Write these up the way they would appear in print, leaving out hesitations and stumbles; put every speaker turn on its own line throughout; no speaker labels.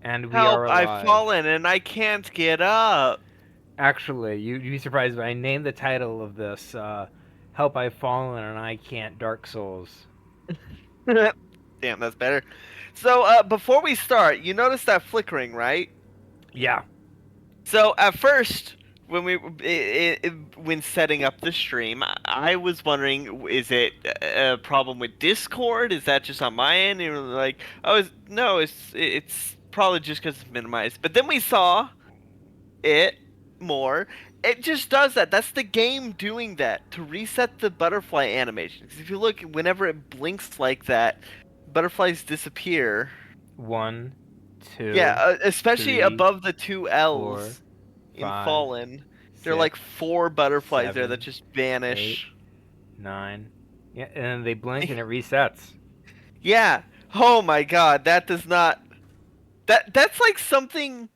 And we
Help,
are
I've
alive.
fallen and I can't get up.
Actually, you'd be surprised, but I named the title of this Help I've Fallen and I Can't Dark Souls.
Damn, that's better. So, before we start, you notice that flickering, right?
Yeah.
So, at first, when when setting up the stream, I was wondering, is it a problem with Discord? Is that just on my end? And you were like, oh, no, it's probably just because it's minimized. But then we saw it more. It just does that. That's the game doing that to reset the butterfly animation. 'Cause if you look, whenever it blinks like that, butterflies disappear.
One,
Yeah,
two,
especially
three,
above the two
four,
L's in
five,
Fallen. There are like
6,
four butterflies there that
7,
just
8,
vanish.
9. Yeah, and then they blink and it resets.
Yeah. Oh my god, that does not that's like something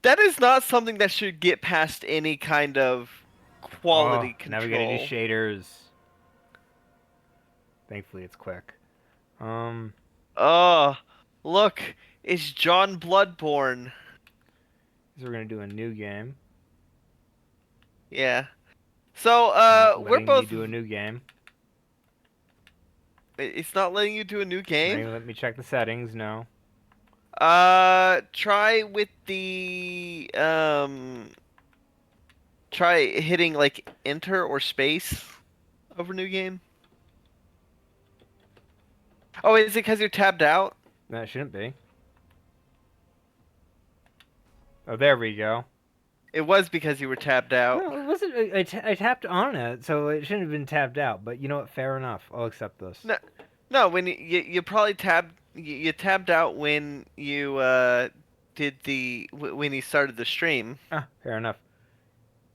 that is not something that should get past any kind of
Oh,
quality
now we gotta do
control.
shaders. Thankfully, it's quick. Um,
Oh, look, it's John Bloodborne.
so we're gonna do a new game.
Yeah. So,
Not
we're
letting me
both.
do a new game.
It's not letting you do a new
Now
game.
you let me check the settings. No.
Try with the try hitting like enter or space over new game. Oh, is it because you're tabbed out?
That shouldn't be. Oh, there we go.
It was because you were tabbed out.
No, it wasn't. I tapped on it, so it shouldn't have been tapped out. But you know what? Fair enough. I'll accept this.
No, no. When you probably you tabbed out when you did when you started the stream.
Ah, fair enough.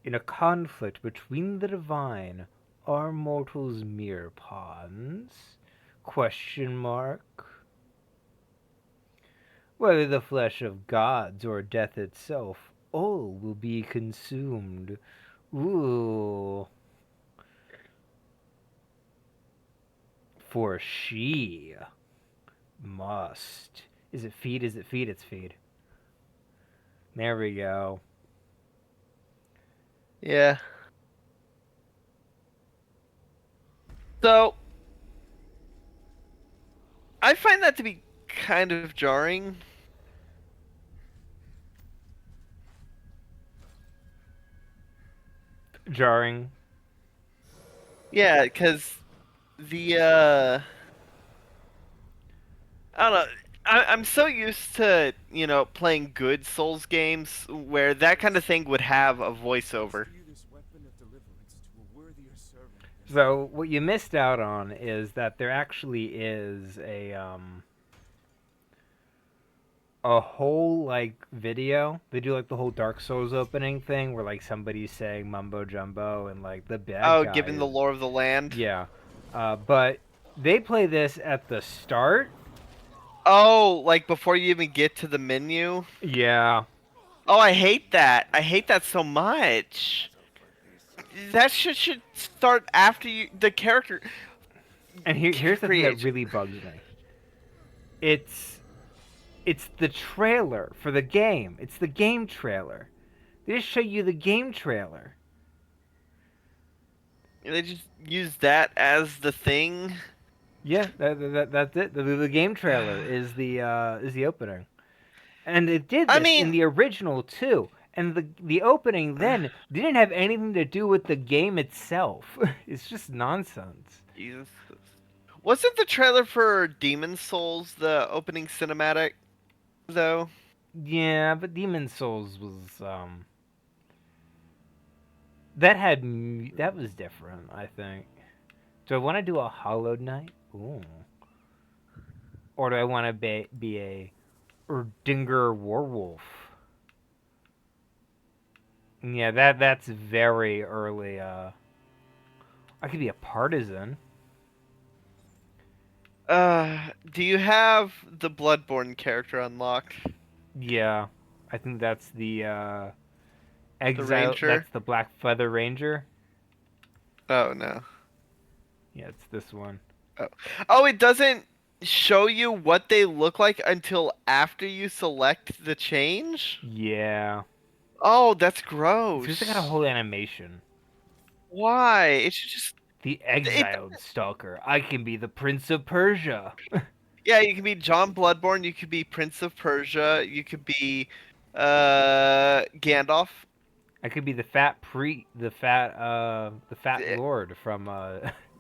In a conflict between the divine, are mortals mere pawns? Question mark. Whether the flesh of gods or death itself, all will be consumed. Ooh. For she must. Is it feed? Is it feed? It's feed. There we go.
Yeah. So I find that to be kind of jarring.
Jarring.
Yeah, because the I don't know. I'm so used to playing good Souls games where that kind of thing would have a voiceover.
So what you missed out on is that there actually is a whole like video. They do like the whole Dark Souls opening thing where like somebody's saying mumbo jumbo and like the bad
Oh,
guy
given the
is
lore of the land.
yeah. But they play this at the start.
Oh, like before you even get to the menu.
Yeah.
Oh, I hate that. I hate that so much. That should start after the character
And here's the thing that
creation.
really bugs me. It's it's the trailer for the game. It's the game trailer. They just show you the game trailer.
They just use that as the thing.
Yeah, that's it. The game trailer is the opening, and it did
I
this in
mean,
the original too. And the opening then didn't have anything to do with the game itself. It's just nonsense.
Jesus. Wasn't the trailer for Demon Souls the opening cinematic though?
Yeah, but Demon Souls was that was different. I think. Do I want to do a Hollowed Knight? Ooh. Or do I want to be a Erdinger Werewolf? Yeah, that's very early. I could be a partisan.
Do you have the Bloodborne character unlocked?
Yeah, I think that's the
The
exile.
Ranger?
That's the Black Feather Ranger.
Oh no.
Yeah, it's this one.
Oh, oh, it doesn't. show you what they look like until after you select the change?
Yeah.
Oh, that's
It's because I got a
gross.
whole animation.
Why? It should just
The
it.
exiled stalker. I can be the Prince of Persia.
Yeah, you could be John Bloodborne. You could be Prince of Persia. You could be Gandalf.
I could be the fat
The
lord from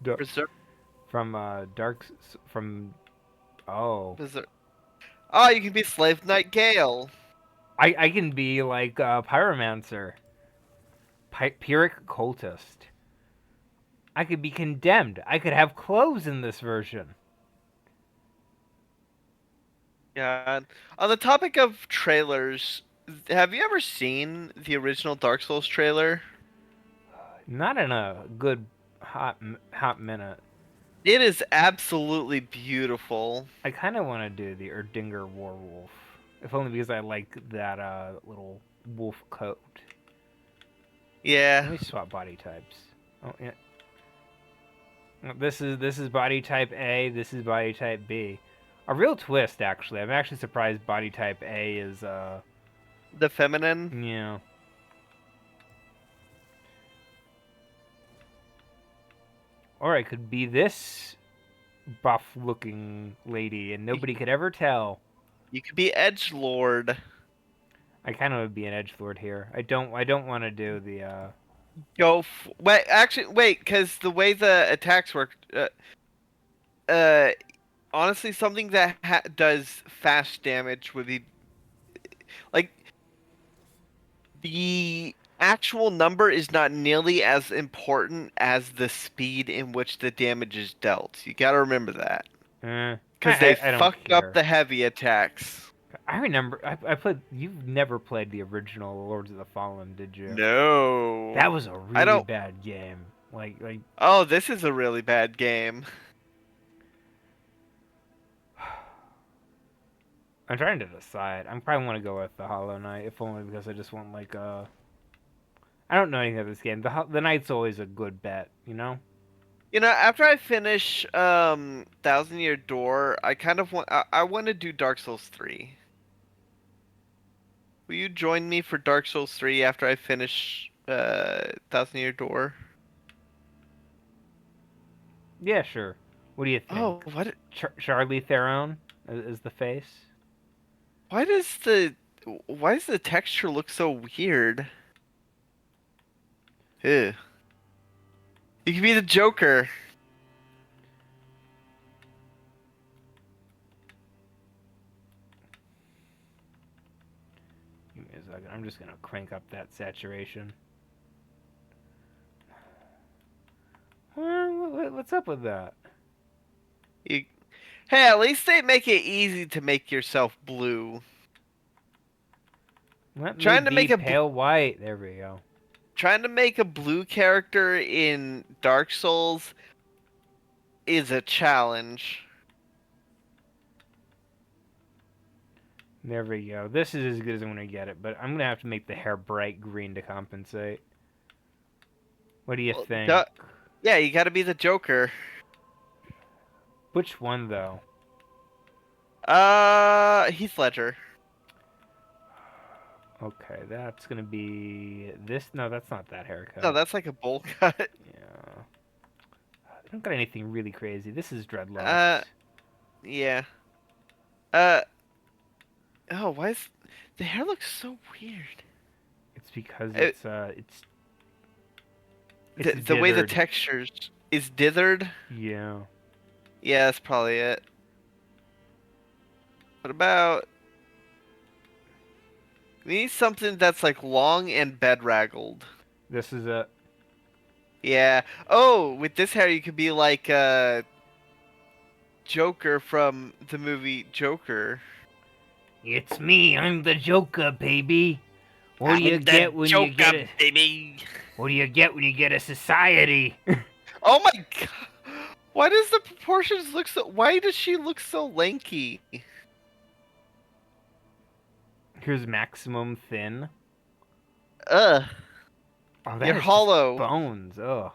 Berserk.
from from oh.
Berserk. Oh, you can be Slave Knight Gale.
I can be like pyromancer, pyrrhic cultist. I could be condemned. I could have clothes in this version.
Yeah. On the topic of trailers, have you ever seen the original Dark Souls trailer?
Not in a good hot minute.
It is absolutely beautiful.
I kind of want to do the Erdinger Warwolf, if only because I like that little wolf coat.
Yeah.
Let me swap body types. Oh yeah, this is body type A. This is body type B. A real twist, actually. I'm actually surprised body type A is
The feminine.
yeah. Or I could be this buff-looking lady, and
You
nobody could ever tell.
you could be Edge Lord.
I kind of would be an edgelord here. I don't want to do the
Wait, actually, wait, because the way the attacks work, uh, honestly, something that does fast damage would be like the actual number is not nearly as important as the speed in which the damage is dealt. You gotta remember that.
I,
Because they
I don't
fuck up
care.
the heavy attacks.
I remember I played. You've never played the original Lords of the Fallen, did you? That
No.
was a
I
really
don't.
bad game. Like
Oh, this is a really bad game.
I'm trying to decide. I'm probably want to go with the Hollow Knight, if only because I just want like I don't know anything about this game. The Knight's always a good bet, you know.
You know, after I finish Thousand Year Door, I kind of I want to do Dark Souls 3. Will you join me for Dark Souls 3 after I finish Thousand Year Door?
Yeah, sure. What do you think?
Oh, what?
Charlie Theron is the face.
Why does the texture look so weird? Ew. You can be the Joker.
Give me a second. I'm just gonna crank up that saturation. What's up with that?
You, hey, at least they make it easy to make yourself blue.
Let me
Trying to
be
make a
pale white. There we go.
trying to make a blue character in Dark Souls is a challenge.
There we go. This is as good as I'm gonna get it, but I'm gonna have to make the hair bright green to compensate. What do you
Well,
think?
yeah, you got to be the Joker.
Which one though?
Heath Ledger.
Okay, that's gonna be this. No, that's not that
No,
haircut.
that's like a bowl cut.
Yeah, they don't got anything really crazy. This is
Uh,
dreadlocks.
yeah. Uh, oh, why is the hair looks so weird?
It's because
Uh,
it's
the way the
dithered.
textures is dithered.
Yeah.
Yeah, that's probably it. What about we need something that's like long and bedraggled.
This is a.
Yeah. Oh, with this hair you could be like Joker from the movie Joker.
It's me. I'm the Joker, baby. What do you
I'm the
get when you get
Joker,
it?
baby.
What do you get when you get a society?
Oh my god. Why does the proportions look so why does she look so lanky?
Here's maximum thin.
Ugh.
Oh, that
You're
is just
hollow.
bones. Oh.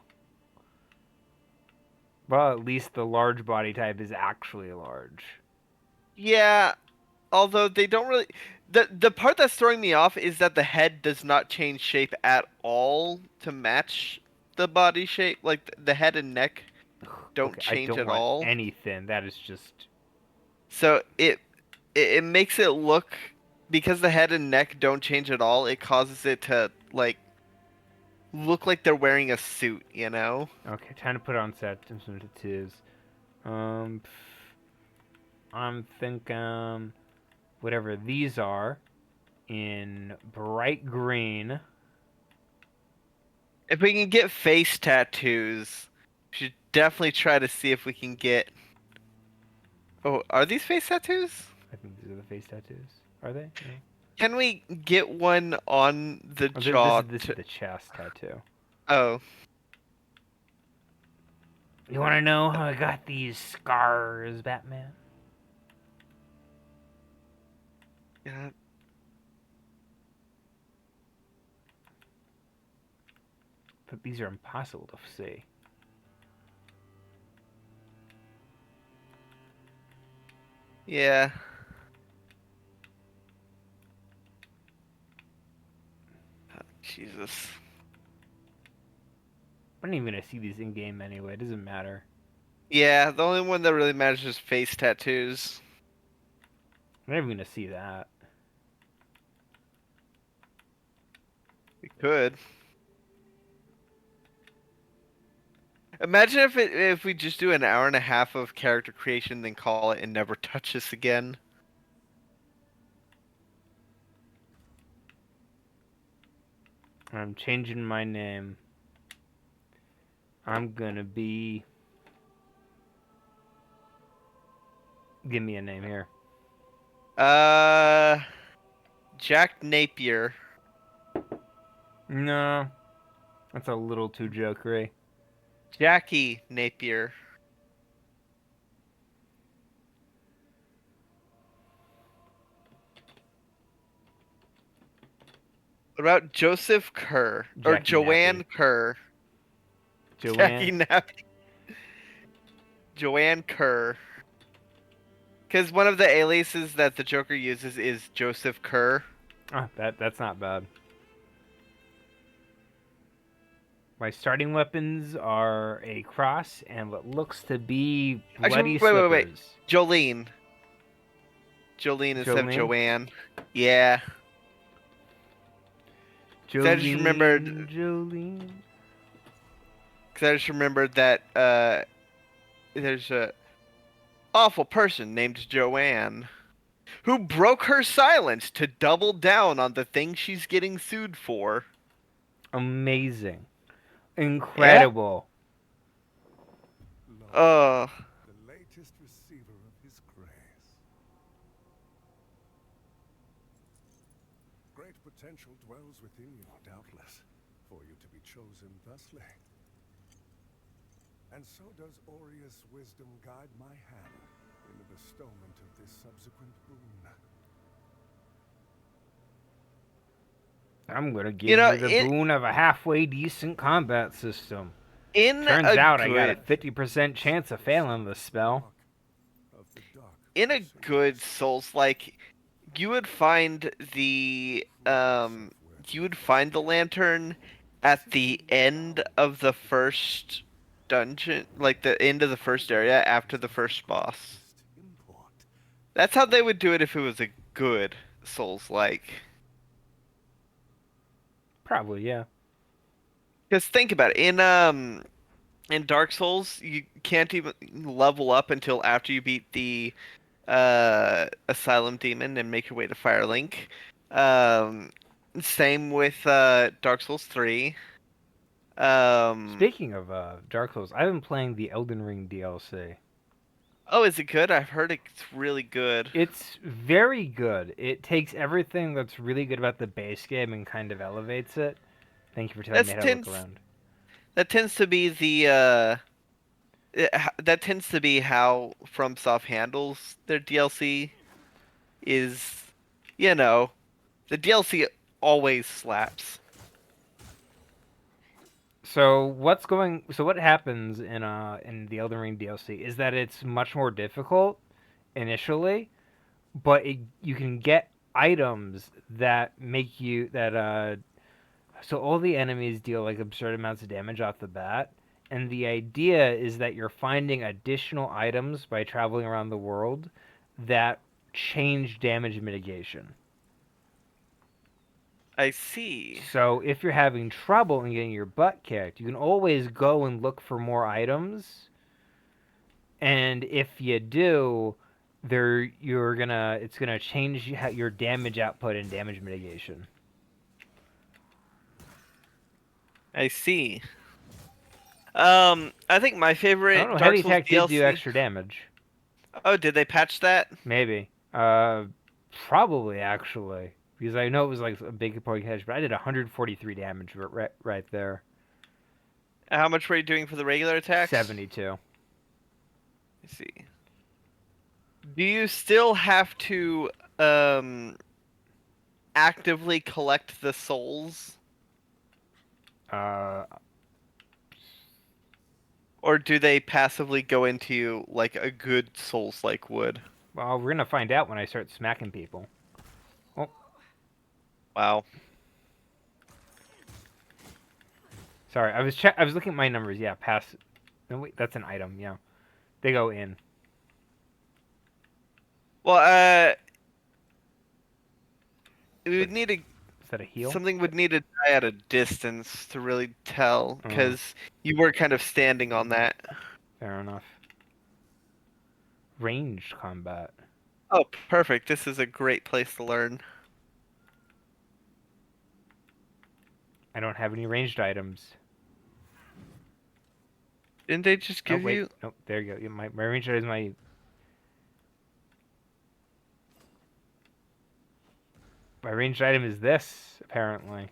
Well, at least the large body type is actually large.
Yeah, although they don't really. The part that's throwing me off is that the head does not change shape at all to match the body shape. Like the head and neck don't
Okay, I
change
don't
at
want
all.
anything. That is just
So it makes it look, because the head and neck don't change at all, it causes it to like look like they're wearing a suit, you know?
okay. Time to put on set tattoos. Um, I'm thinking whatever these are in bright green.
If we can get face tattoos, we should definitely try to see if we can get. Oh, are these face tattoos?
I think these are the face tattoos. Are they? No.
Can we get one on the
Oh, this
jaw
is this is
to.
the chest tattoo.
Oh,
You want to know how I got these scars, Batman?
yeah.
But these are impossible to see.
Yeah. Jesus.
I'm not even gonna see these in game anyway. It doesn't matter.
Yeah, the only one that really matters is face tattoos.
I'm not even gonna see that.
We could. Imagine if we just do an hour and a half of character creation, then call it and never touch this again.
I'm changing my name. I'm gonna be. Give me a name here.
Uh, Jack Napier.
No, that's a little too jokery.
Jackie Napier. What about Joseph Kerr or
Jackie
Joanne
Nappy.
Kerr?
Joanne.
Jackie Nappy. Joanne Kerr. Because one of the aliases that the Joker uses is Joseph Kerr.
Oh, that's not bad. My starting weapons are a cross and what looks to be
Actually,
bloody
wait.
slippers.
Jolene. Jolene instead of
Jolene?
Joanne. Yeah. 'Cause I just remembered.
Jolene.
Because I just remembered that there's a awful person named Joanne who broke her silence to double down on the thing she's getting sued for.
Amazing.
Yeah.
Incredible.
Lo,
Uh,
the latest receiver of his grace. Great potential dwells within you, doubtless, for you to be chosen thusly. And so does Aureus' wisdom guide my hand in the bestowment of this subsequent boon.
I'm gonna
you
give
know,
you the boon of a halfway decent combat system.
in
Turns
a
out I got a
good
50% chance of failing the spell.
Of the dark
in a good
crusades,
Souls-like, you would find the you would find the lantern at the end of the first dungeon, like the end of the first area after the first boss.
import.
That's how they would do it if it was a good Souls-like.
Probably, yeah.
Because think about it, in Dark Souls, you can't even level up until after you beat the Asylum Demon and make your way to Firelink. Um, Same with Dark Souls 3. Um,
Speaking of Dark Souls, I've been playing the Elden Ring DLC.
oh, is it good? I've heard it's really good.
It's very good. It takes everything that's really good about the base game and kind of elevates it. Thank you for telling me
That
how to look
tends
around.
that tends to be the that tends to be how FromSoft handles their DLC. Is, you know, the DLC always slaps.
So what happens in the Elden Ring DLC is that it's much more difficult initially, but you can get items that make you that so all the enemies deal like absurd amounts of damage off the bat, and the idea is that you're finding additional items by traveling around the world that change damage mitigation.
I see.
So if you're having trouble and getting your butt kicked, you can always go and look for more items, and if you do, it's gonna change your damage output and damage mitigation.
I see. I think my
I don't
favorite
know.
Dark
Heavy
Souls
attack did do
DLC.
extra damage.
Oh, did they patch that?
Maybe. Probably actually, because I know it was like a big point catch, but I did 143 damage right there.
How much were you doing for the regular attacks?
72.
I see. Do you still have to actively collect the souls,
Uh,
or do they passively go into you like a good souls like would?
well, we're gonna find out when I start smacking people. Oh,
Wow.
sorry. I was looking at my numbers. Yeah, pass. No, wait, that's an item. Yeah, they go in.
Well, we would need a
Is that a heal?
something would need to die at a distance to really tell,
Oh.
because you were kind of standing on that.
Fair enough. Ranged combat.
Oh, perfect. This is a great place to learn.
I don't have any ranged items.
Didn't they just
Oh
give
wait,
you?
nope. There you go. Yeah, my ranged item is my ranged item is this apparently.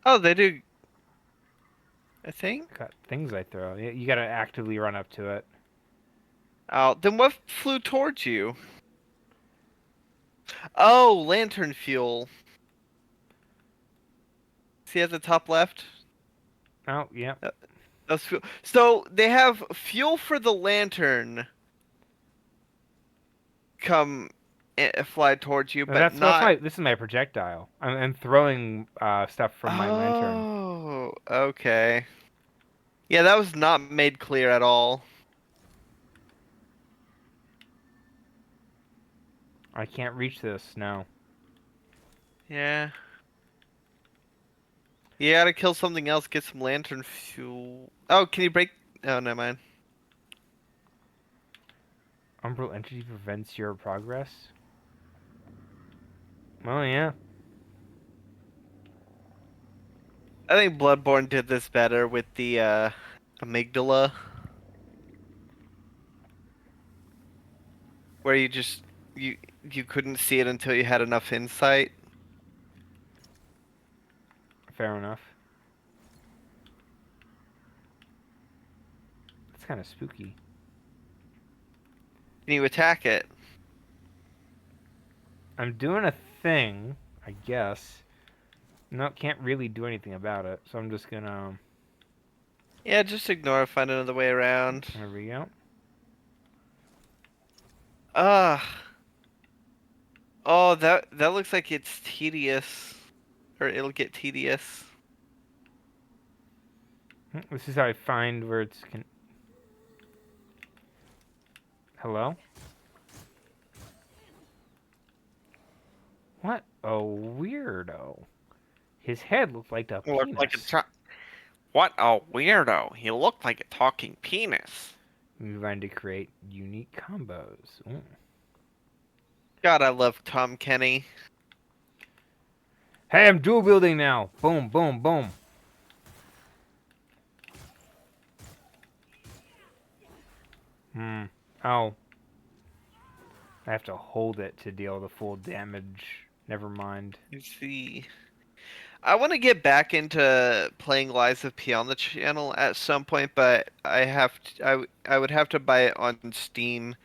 Oh, they do. I think.
Got things I throw. You gotta actively run up to it.
Oh, then what flew towards you? Oh, lantern fuel. See at the top left?
Oh, yeah.
That's fuel. So they have fuel for the lantern come fly towards you,
No,
but
that's
not.
my. This is my projectile. I'm throwing stuff from my lantern.
Oh, okay. Yeah, that was not made clear at all.
I can't reach this now.
Yeah. You gotta kill something else, get some lantern fuel. Oh, can you break? Oh, never mind.
Umbral entity prevents your progress. Oh yeah.
I think Bloodborne did this better with the amygdala, where you couldn't see it until you had enough insight.
Fair enough. That's kind of spooky.
Can you attack it?
I'm doing a thing, I guess. No, can't really do anything about it. So I'm just gonna.
Yeah, just ignore it, find another way around.
There we go.
Ah. Oh, that looks like it's tedious. Or it'll get tedious.
This is how I find where it's Hello? What a weirdo. His head looked like a
Looked
penis.
like what a weirdo. He looked like a talking penis.
Move on to create unique combos. Ooh.
God, I love Tom Kenny.
Hey, I'm dual wielding now. Boom, boom, boom. Oh. I have to hold it to deal the full damage. Never mind.
You see. I want to get back into playing Lies of P on the channel at some point, but I would have to buy it on Steam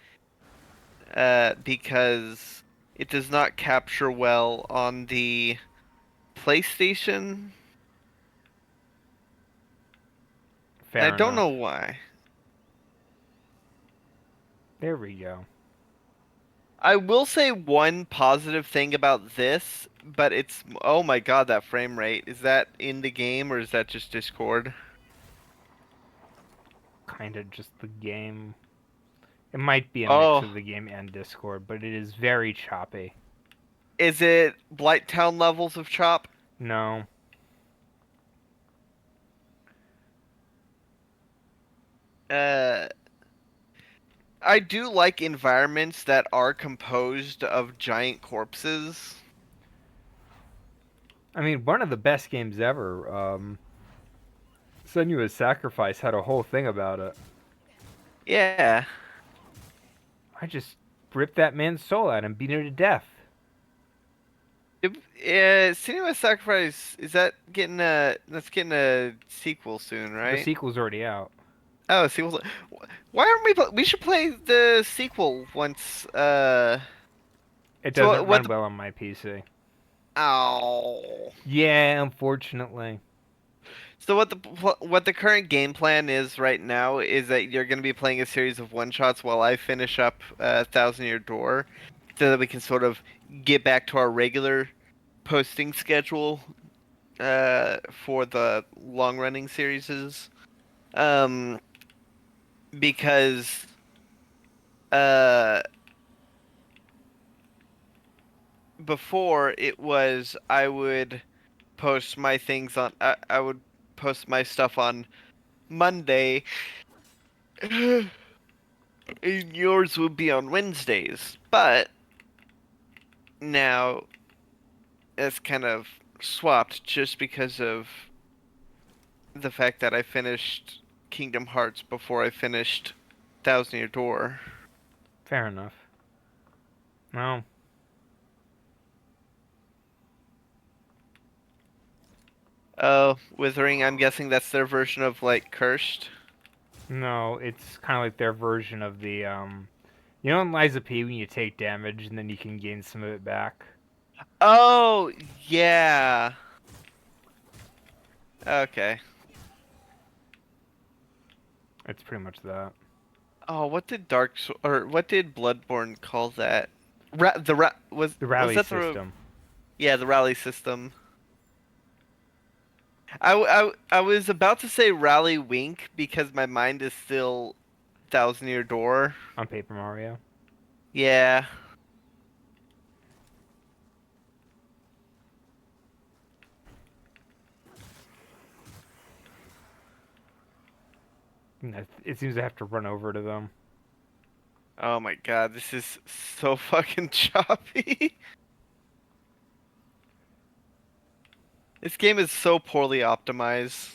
because it does not capture well on the PlayStation. I
Fair
don't
enough.
know why.
There we go.
I will say one positive thing about this, but it's oh my god, that frame rate. Is that in the game or is that just Discord?
Kind of just the game. It might be a mix
Oh,
of the game and Discord, but it is very choppy.
is it Blighttown levels of chop?
No.
Uh, I do like environments that are composed of giant corpses.
I mean, one of the best games ever. Senua's Sacrifice had a whole thing about it.
Yeah.
I just ripped that man's soul out and beat him to death.
Senua's Sacrifice is that getting a that's getting a sequel soon,
The
right?
sequel's already out.
Oh, sequel. Why aren't we? We should play the sequel once.
It
So
doesn't
what
run
the?
well on my PC.
Ow.
Yeah, unfortunately.
So what the current game plan is right now is that you're going to be playing a series of one shots while I finish up Thousand Year Door, so that we can sort of get back to our regular posting schedule for the long running series. Um, because uh before it was I would post my things on I would post my stuff on Monday and yours would be on Wednesdays. But now it's kind of swapped just because of the fact that I finished Kingdom Hearts before I finished Thousand Year Door.
Fair enough. No.
Oh, Withering, I'm guessing that's their version of like Cursed.
No, it's kind of like their version of the, You know in Lies of P when you take damage and then you can gain some of it back?
Oh, yeah. Okay.
It's pretty much that.
Oh, what did or what did Bloodborne call that?
The
Was
rally
that the
system.
yeah, the rally system. I was about to say rally wink because my mind is still Thousand Year Door.
On Paper Mario.
Yeah.
It seems to have to run over to them.
Oh my God, this is so fucking choppy. This game is so poorly optimized.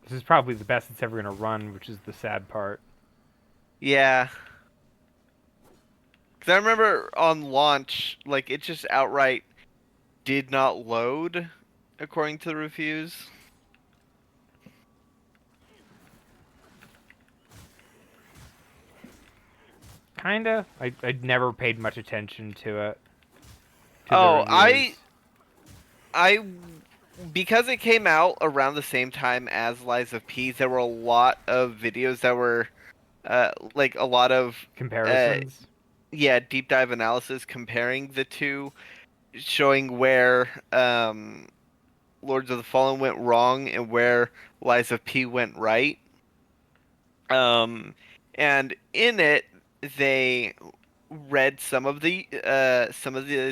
This is probably the best it's ever going to run, which is the sad part.
Yeah. Because I remember on launch, like, it just outright did not load, according to the reviews.
Kinda. I never paid much attention to it. To the
Oh,
reviews.
I, because it came out around the same time as Lies of P, there were a lot of videos that were, like, a lot of, uh,
Comparisons.
yeah, deep dive analysis comparing the two, showing where, Lords of the Fallen went wrong and where Lies of P went right. Um, and in it, they read some of the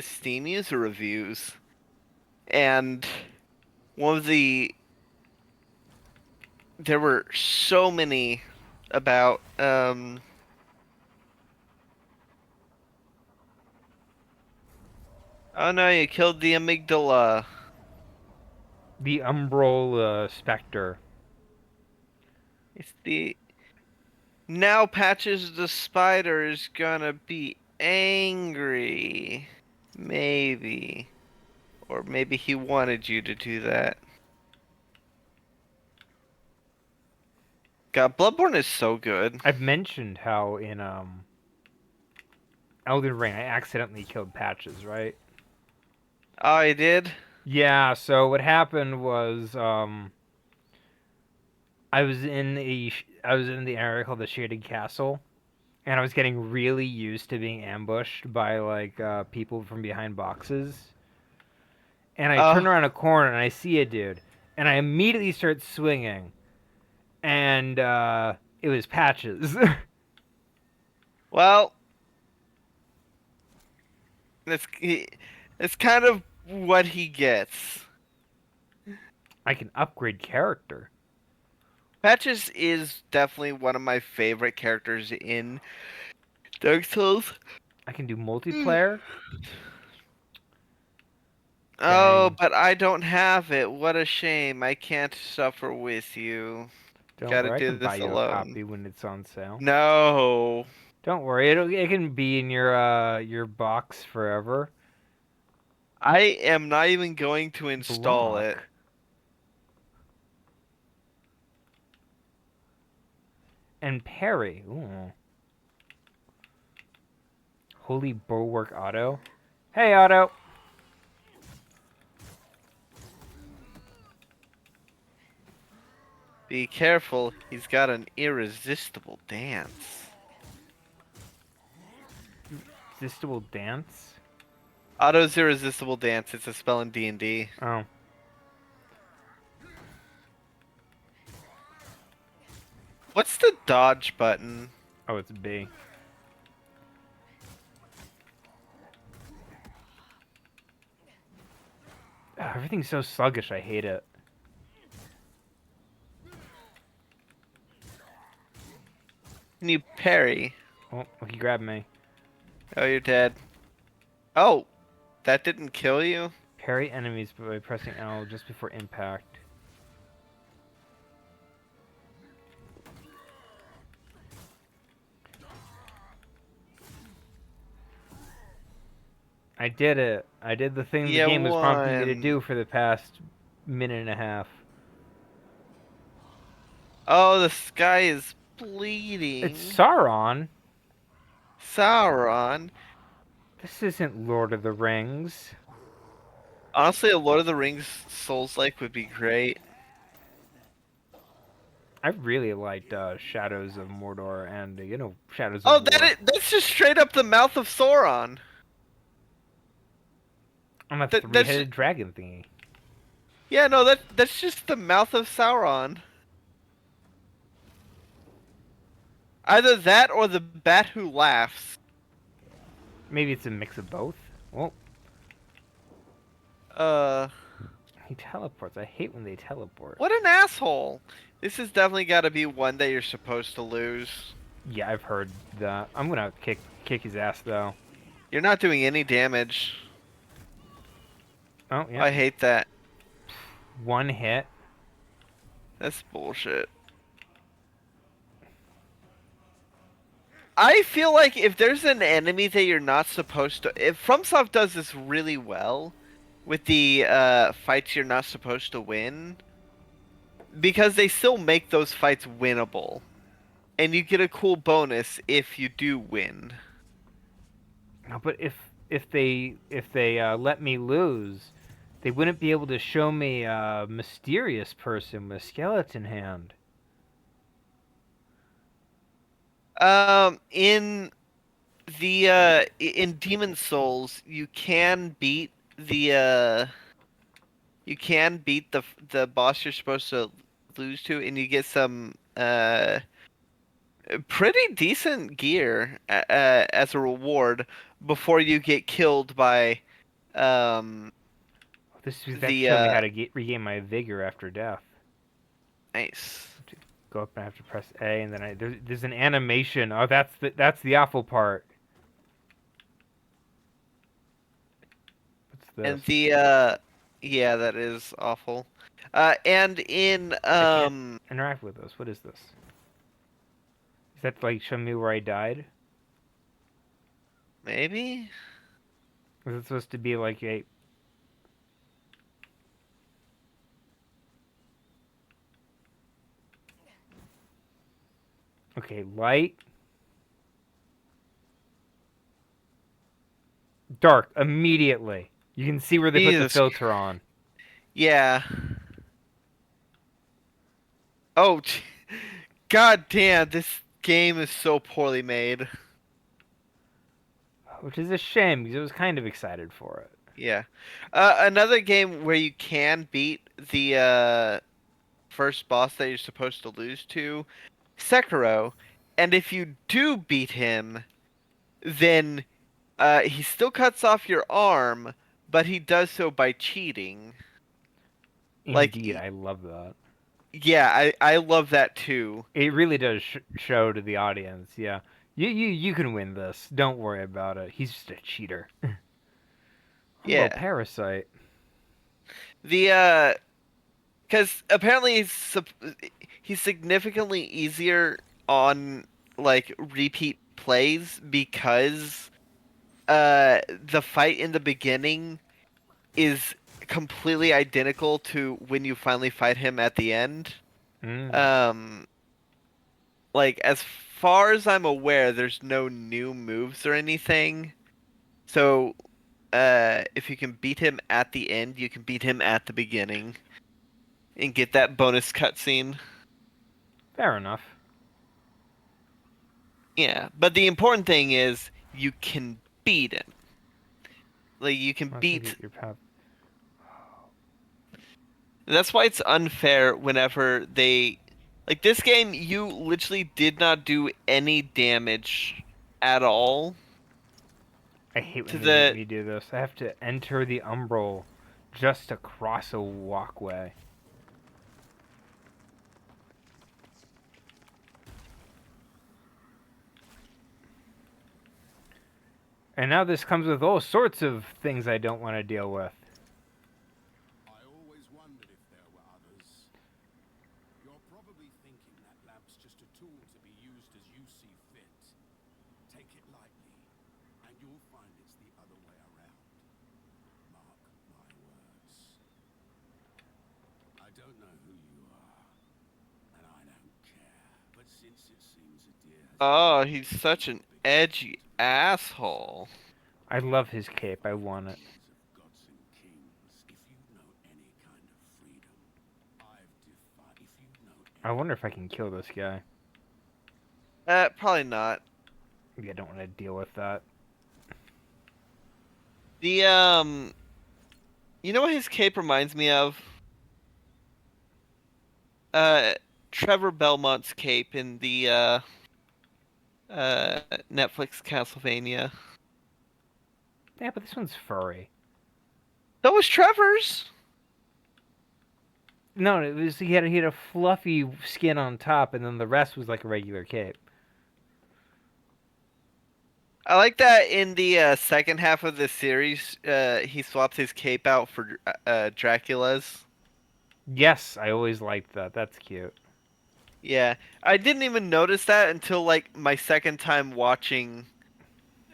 Steam user reviews, and one of the there were so many about oh no, you killed the amygdala.
The Umbral Spectre.
It's the now Patches the spider is gonna be angry. Maybe. Or maybe he wanted you to do that. God, Bloodborne is so good.
I've mentioned how in Elden Ring I accidentally killed Patches, right?
Oh, I did?
Yeah, so what happened was I was in the area called the Shaded Castle, and I was getting really used to being ambushed by like people from behind boxes. And I turn
Oh,
around a corner and I see a dude, and I immediately start swinging, and it was Patches.
well, that's that's kind of what he gets.
I can upgrade character.
Patches is definitely one of my favorite characters in Dark Souls.
I can do multiplayer.
Oh,
Dang.
but I don't have it. What a shame. I can't suffer with you.
Don't
Gotta
worry, I
do
can buy
this
you a
alone.
copy when it's on sale.
No.
Don't worry, it can be in your box forever.
I am not even going to install it.
Block and parry. Ooh. Holy Bulwark Auto. Hey, Auto.
Be careful, he's got an irresistible dance.
Resistible dance.
Otto's irresistible dance, it's a spell in D&D.
Oh,
What's the dodge button?
oh, it's B. Ugh, everything's so sluggish. I hate it.
Can you parry?
Oh, he grabbed me.
Oh, you're dead. Oh, that didn't kill you?
Parry enemies by pressing L just before impact. I did it. I did the thing the
Yeah,
game was prompting me to
one.
do for the past minute and a half.
Oh, the sky is
It's
bleeding.
Sauron.
Sauron.
This isn't Lord of the Rings.
Honestly, a Lord of the Rings Souls-like would be great.
I really liked Shadows of Mordor and Shadows
Oh,
of War.
that's just straight up the mouth of Sauron.
I'm a
That's
three-headed dragon thingy.
Yeah, no, that's just the mouth of Sauron. Either that or the bat who laughs.
Maybe it's a mix of both. Well,
Uh,
he teleports. I hate when they teleport.
what an asshole. This has definitely got to be one that you're supposed to lose.
Yeah, I've heard that. I'm gonna kick his ass though.
You're not doing any damage.
Oh yeah,
I hate that.
one hit.
That's bullshit. I feel like if there's an enemy that you're not supposed to, if FromSoft does this really well with the fights you're not supposed to win, because they still make those fights winnable, and you get a cool bonus if you do win.
No, but if they let me lose, they wouldn't be able to show me a mysterious person with a skeleton hand.
In the in Demon Souls, you can beat the boss you're supposed to lose to, and you get some pretty decent gear as a reward before you get killed by um
That
the
showed me how to regain my vigor after death.
nice.
Go up and I have to press A, and then there's an animation. Oh, that's the awful part. What's
And
this?
the yeah, that is awful. And in
I can't interact with this. What is this? Is that like showing me where I died?
maybe
Is it supposed to be like a? Okay, light, dark immediately. You can see where they put the
Jesus.
filter on.
Yeah. Oh, god damn, this game is so poorly made.
Which is a shame because I was kind of excited for it.
Yeah. Another game where you can beat the first boss that you're supposed to lose to, Sekiro, and if you do beat him, then he still cuts off your arm, but he does so by cheating. Like,
Indeed, I love that.
yeah, I love that too.
It really does show to the audience. Yeah, you can win this. Don't worry about it. He's just a cheater. Humble
Yeah.
parasite.
The because apparently he's significantly easier on like repeat plays because the fight in the beginning is completely identical to when you finally fight him at the end.
Mm.
Um, like as far as I'm aware, there's no new moves or anything. So, if you can beat him at the end, you can beat him at the beginning and get that bonus cutscene.
Fair enough.
Yeah, but the important thing is you can beat him. Like you can
Once you
beat.
get your path.
That's why it's unfair whenever they like this game. You literally did not do any damage at all
I hate
to
when they make
the.
me do this. I have to enter the umbral just to cross a walkway. And now this comes with all sorts of things I don't want to deal with.
I always wondered if there were others. You're probably thinking that lamp's just a tool to be used as you see fit. Take it lightly, and you'll find it's the other way around. Mark my words. I don't know who you are, and I don't care. But since it seems a deer has
Oh,
been
he's
lost
such
in
an
the
edgy asshole.
I love his cape. I want it.
billions of gods and kings, if you know any kind of freedom, I've defied. If you know
I
any
wonder if I can kill this guy.
Probably not.
Maybe I don't want to deal with that.
The you know what his cape reminds me of? Uh, Trevor Belmont's cape in the uh Netflix Castlevania.
Yeah, but this one's furry.
That was Trevor's.
No, it was he had a fluffy skin on top, and then the rest was like a regular cape.
I like that in the second half of the series, he swapped his cape out for Dracula's.
Yes, I always liked that. That's cute.
Yeah, I didn't even notice that until like my second time watching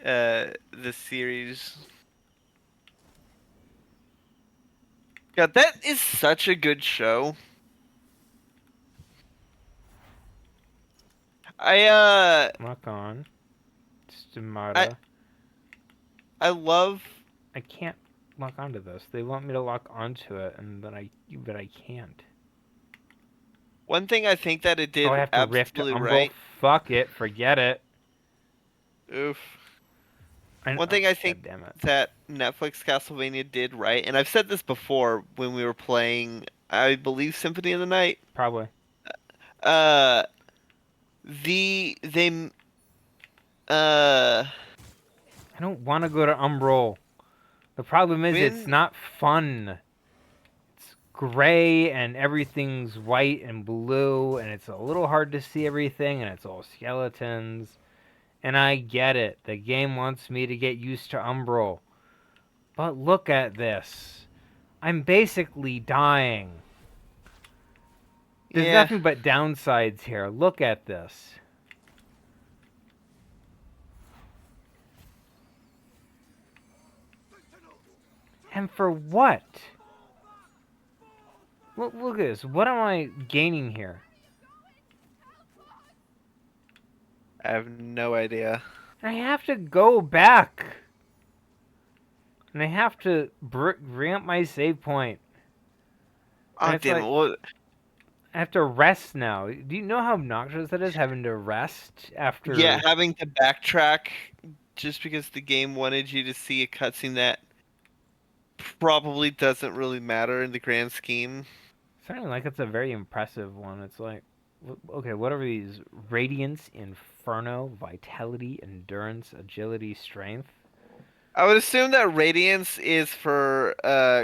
the series. God, that is such a good show. I
Lock on.
I
Stomata.
I love
I can't lock onto this. They want me to lock onto it, and then but I can't.
one thing I think that it
Oh, I
did
have to rift to
absolutely
Umbral.
right.
Fuck it. Forget it.
Oof. One
Oh,
thing I
God
think
damn it.
that Netflix Castlevania did right, and I've said this before when we were playing, I believe Symphony of the Night.
Probably.
Uh, they
I don't want to go to Umbral. The problem is it's
when
not fun. It's gray and everything's white and blue, and it's a little hard to see everything, and it's all skeletons. And I get it. The game wants me to get used to Umbral. But look at this. I'm basically dying. There's
yeah.
nothing but downsides here. Look at this. And for what? Look at this. What am I gaining here?
I have no idea.
I have to go back. And I have to bring up my save point. And
Oh
it's
damn it!
like
Well,
I have to rest now. Do you know how obnoxious it is having to rest
yeah,
after?
having to backtrack just because the game wanted you to see a cutscene that probably doesn't really matter in the grand scheme.
Sounding like it's a very impressive one. It's like, okay, what are these? Radiance, Inferno, Vitality, Endurance, Agility, Strength.
I would assume that Radiance is for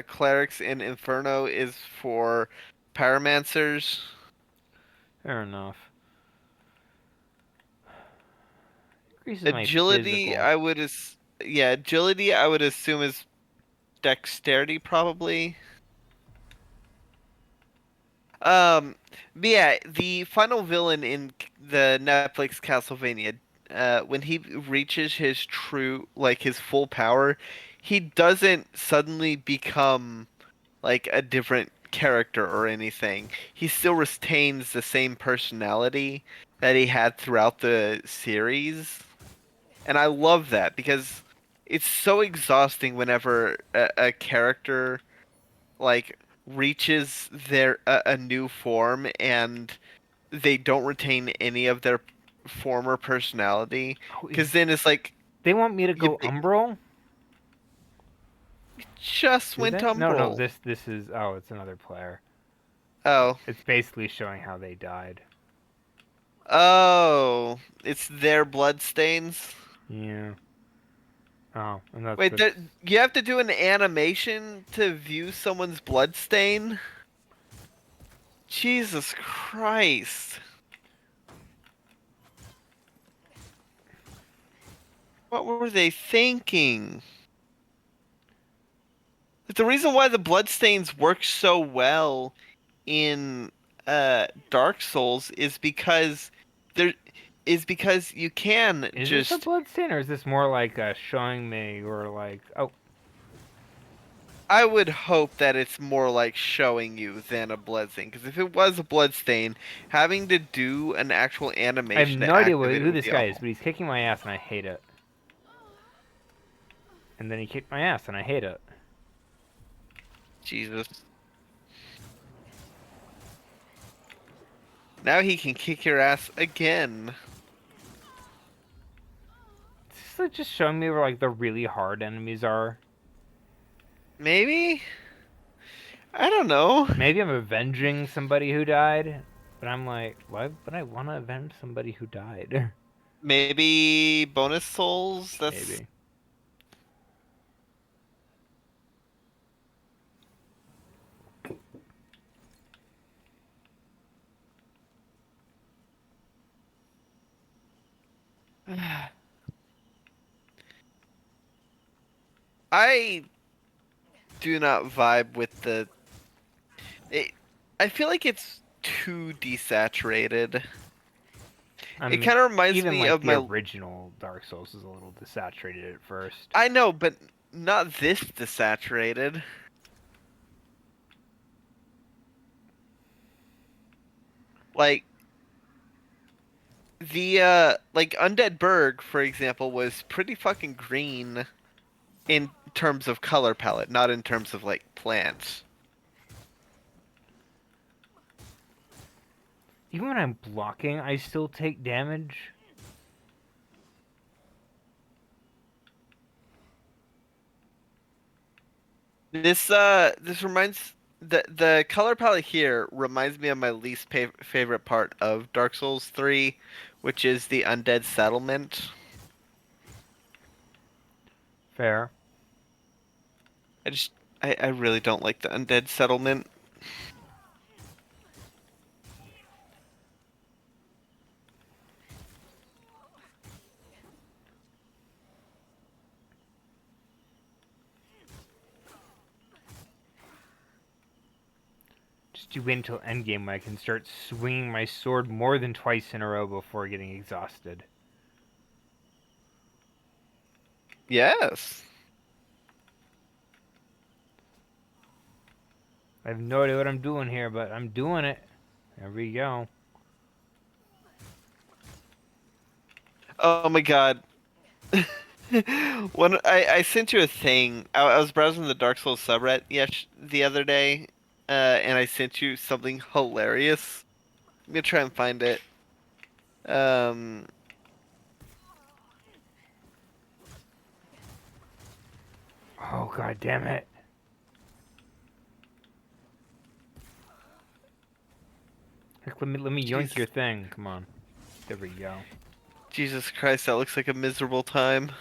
clerics and Inferno is for pyromancers.
Fair enough. Increases my
Agility,
physical.
yeah, agility I would assume is dexterity probably. Um, but yeah, the final villain in the Netflix Castlevania, when he reaches his true, like his full power, he doesn't suddenly become like a different character or anything. He still retains the same personality that he had throughout the series. And I love that because it's so exhausting whenever a character like reaches a new form and they don't retain any of their former personality.
Oh,
Because then it's like
they want me to
you
go Umbral?
just
Do
went
they? No, no.
umbral.
This is. Oh, it's another player.
Oh,
It's basically showing how they died.
oh, it's their bloodstains.
Yeah. Oh, and that's
Wait,
what's.
you have to do an animation to view someone's bloodstain? Jesus Christ. What were they thinking? The reason why the bloodstains work so well in Dark Souls there is because you can
Is this a
just
bloodstain, or is this more like showing me, or like, oh,
I would hope that it's more like showing you than a bloodstain. Because if it was a bloodstain, having to do an actual
I have
animation
no
to
idea
activate it
who
would
this
be
guy is,
awful.
but he's kicking my ass, and I hate it. And then he kicked my ass, and I hate it.
Jesus. Now he can kick your ass again.
It's just, like, just showing me where like the really hard enemies are.
Maybe? I don't know.
Maybe I'm avenging somebody who died, but I'm like, why would I want to avenge somebody who died?
Maybe bonus souls? That's
Maybe.
I do not vibe with it, I feel like it's too desaturated.
I
It
mean,
kind of reminds
even
me
like
of
the
my
original Dark Souls is a little desaturated at first.
I know, but not this desaturated. Like the like Undead Burg, for example, was pretty fucking green in terms of color palette, not in terms of like plants.
Even when I'm blocking, I still take damage.
This reminds the color palette here reminds me of my least favorite part of Dark Souls 3, which is the Undead Settlement.
Fair.
I just I really don't like the Undead Settlement.
Just you wait until endgame when I can start swinging my sword more than twice in a row before getting exhausted.
Yes.
I have no idea what I'm doing here, but I'm doing it. There we go.
Oh my god. When I sent you a thing, I was browsing the Dark Souls subreddit the other day, and I sent you something hilarious. I'm gonna try and find it. Um,
Oh god damn it. Heck, let me yoink
Jesus,
your thing. Come on. There we go.
Jesus Christ, that looks like a miserable time.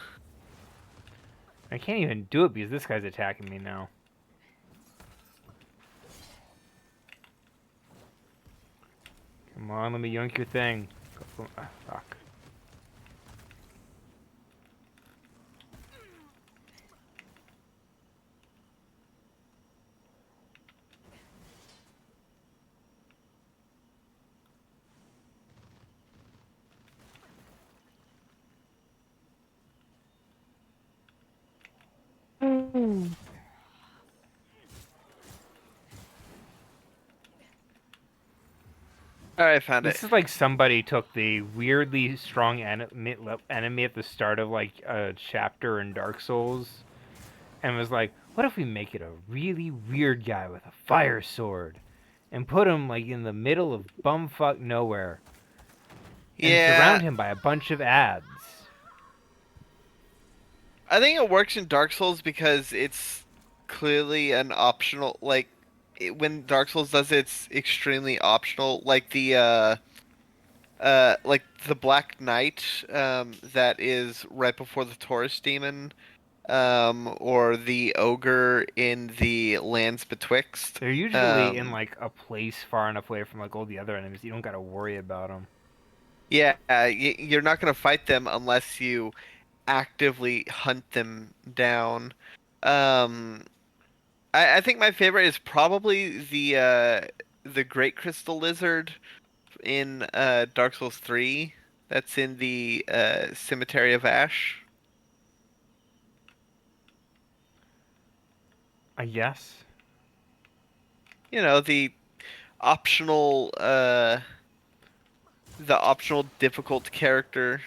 I can't even do it because this guy's attacking me now. Come on, let me yoink your thing. Fuck.
All right, I found it.
This is like somebody took the weirdly strong enemy at the start of like a chapter in Dark Souls and was like, what if we make it a really weird guy with a fire sword and put him like in the middle of bumfuck nowhere and
Yeah,
surround him by a bunch of ads?
I think it works in Dark Souls because it's clearly an optional. Like when Dark Souls does it, it's extremely optional. Like the Black Knight, that is right before the Taurus demon, or the ogre in the Lands Betwixt.
They're usually in like a place far enough away from like all the other enemies. You don't gotta worry about them.
Yeah, you're not gonna fight them unless you actively hunt them down. Um, I think my favorite is probably the Great Crystal Lizard in Dark Souls 3. That's in the Cemetery of Ash.
I guess.
You know, optional the optional difficult character,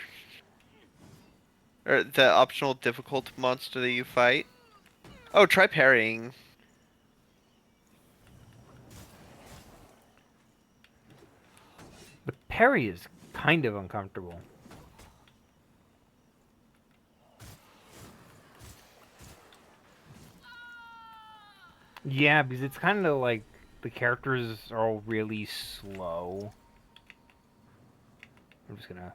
or the optional difficult monster that you fight. Oh, try parrying.
The parry is kind of uncomfortable. Yeah, because it's kind of like the characters are all really slow. I'm just gonna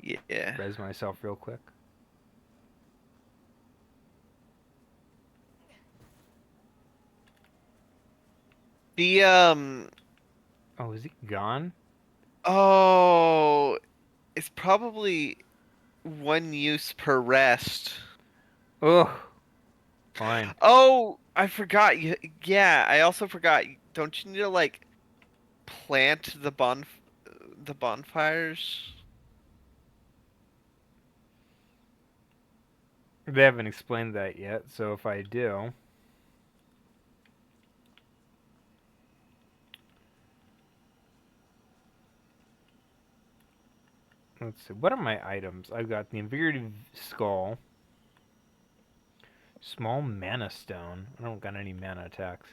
Yeah.
res myself real quick.
The
Oh, is he gone?
oh, it's probably one use per rest.
Ugh. Fine.
Oh, I forgot. Yeah, I also forgot. Don't you need to like plant the bonfires?
They haven't explained that yet, so if I do, let's see. What are my items? I've got the invigorated skull, small mana stone. I don't got any mana attacks,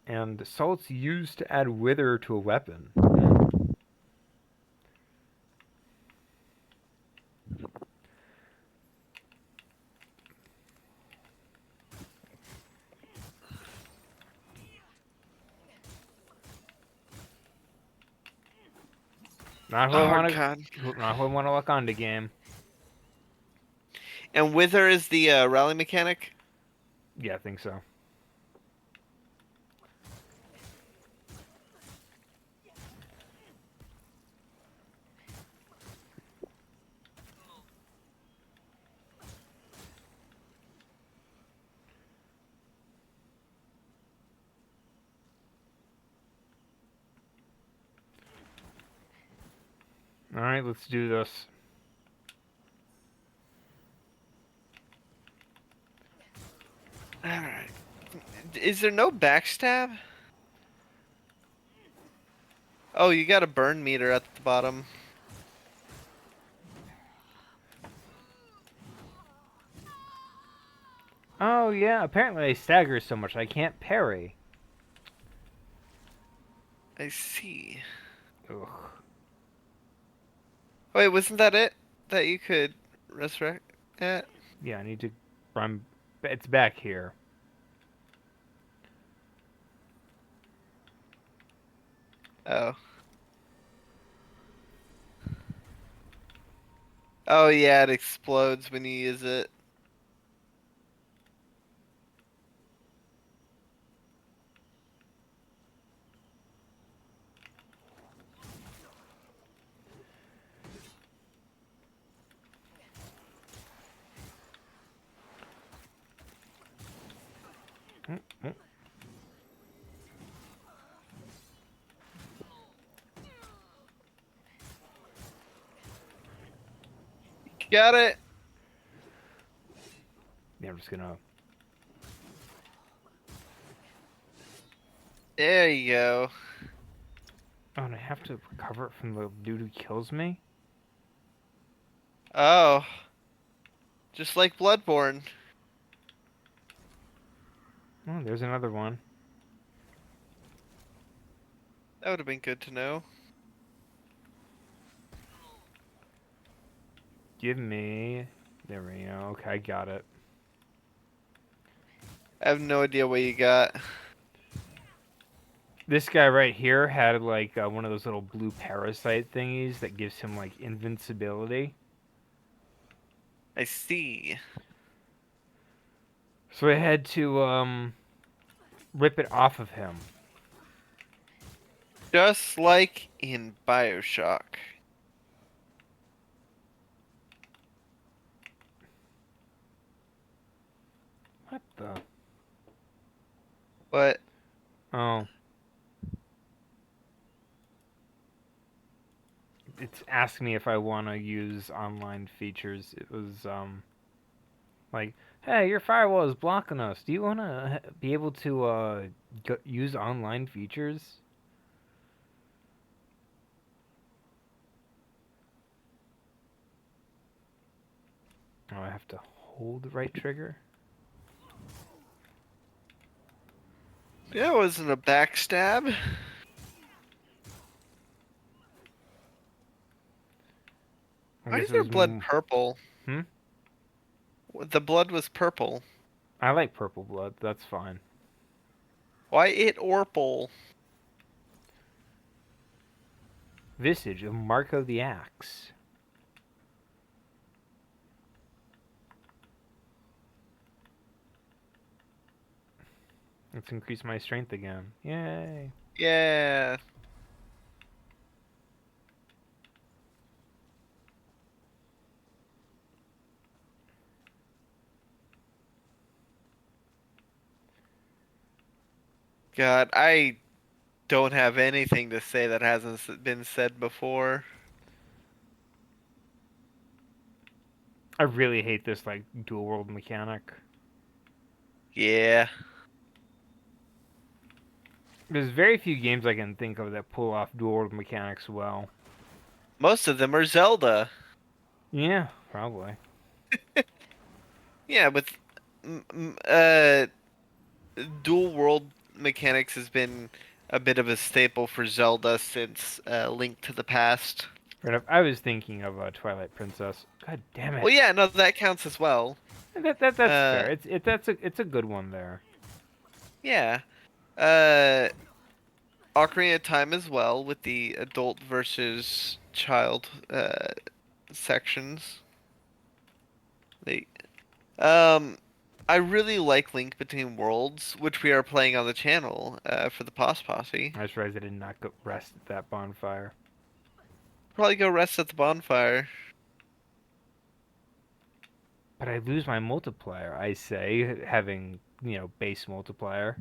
and salts used to add wither to a weapon. Not who I
Oh
want
God.
to. Not who I want to look on the game.
And Wither is the rally mechanic.
Yeah, I think so. All right, let's do this.
All right. Is there no backstab? Oh, you got a burn meter at the bottom.
Oh yeah, apparently I stagger so much I can't parry.
I see.
Ugh.
Wait, wasn't that it? That you could resurrect it?
Yeah, I need to. I'm. It's back here.
Oh. Oh yeah, it explodes when you use it.
Mm, mm.
Got it.
Yeah, I'm just gonna.
There you go.
Oh, and I have to recover it from the dude who kills me.
Oh, just like Bloodborne.
Oh, there's another one.
That would have been good to know.
Give me. There we go. Okay, I got it.
I have no idea what you got.
This guy right here had like one of those little blue parasite thingies that gives him like invincibility.
I see.
So I had to rip it off of him.
Just like in BioShock.
What the?
But
Oh. It's asking me if I want to use online features. It was like, hey, your firewall is blocking us. Do you want to be able to use online features? Oh, I have to hold the right trigger.
yeah, it wasn't a backstab.
I
Why
guess
is
it
your
was.
blood purple?
Hmm.
The blood was purple.
I like purple blood. That's fine.
Why it orpal?
Visage of Marco the Axe. Let's increase my strength again. Yay.
Yeah. God, I don't have anything to say that hasn't been said before.
I really hate this like dual world mechanic.
Yeah.
There's very few games I can think of that pull off dual world mechanics well.
Most of them are Zelda.
Yeah, probably.
Yeah, with dual world mechanics has been a bit of a staple for Zelda since Link to the Past.
Fair enough. I was thinking of Twilight Princess. God damn it.
Well, yeah, no, that counts as well.
That's
Uh,
fair. It's a good one there.
yeah. Uh, Ocarina of Time as well with the adult versus child sections. They I really like Link Between Worlds, which we are playing on the channel for the Pos Posse.
I just realized I did not go rest at that bonfire.
Probably go rest at the bonfire.
But I lose my multiplier, I say, having, base multiplier.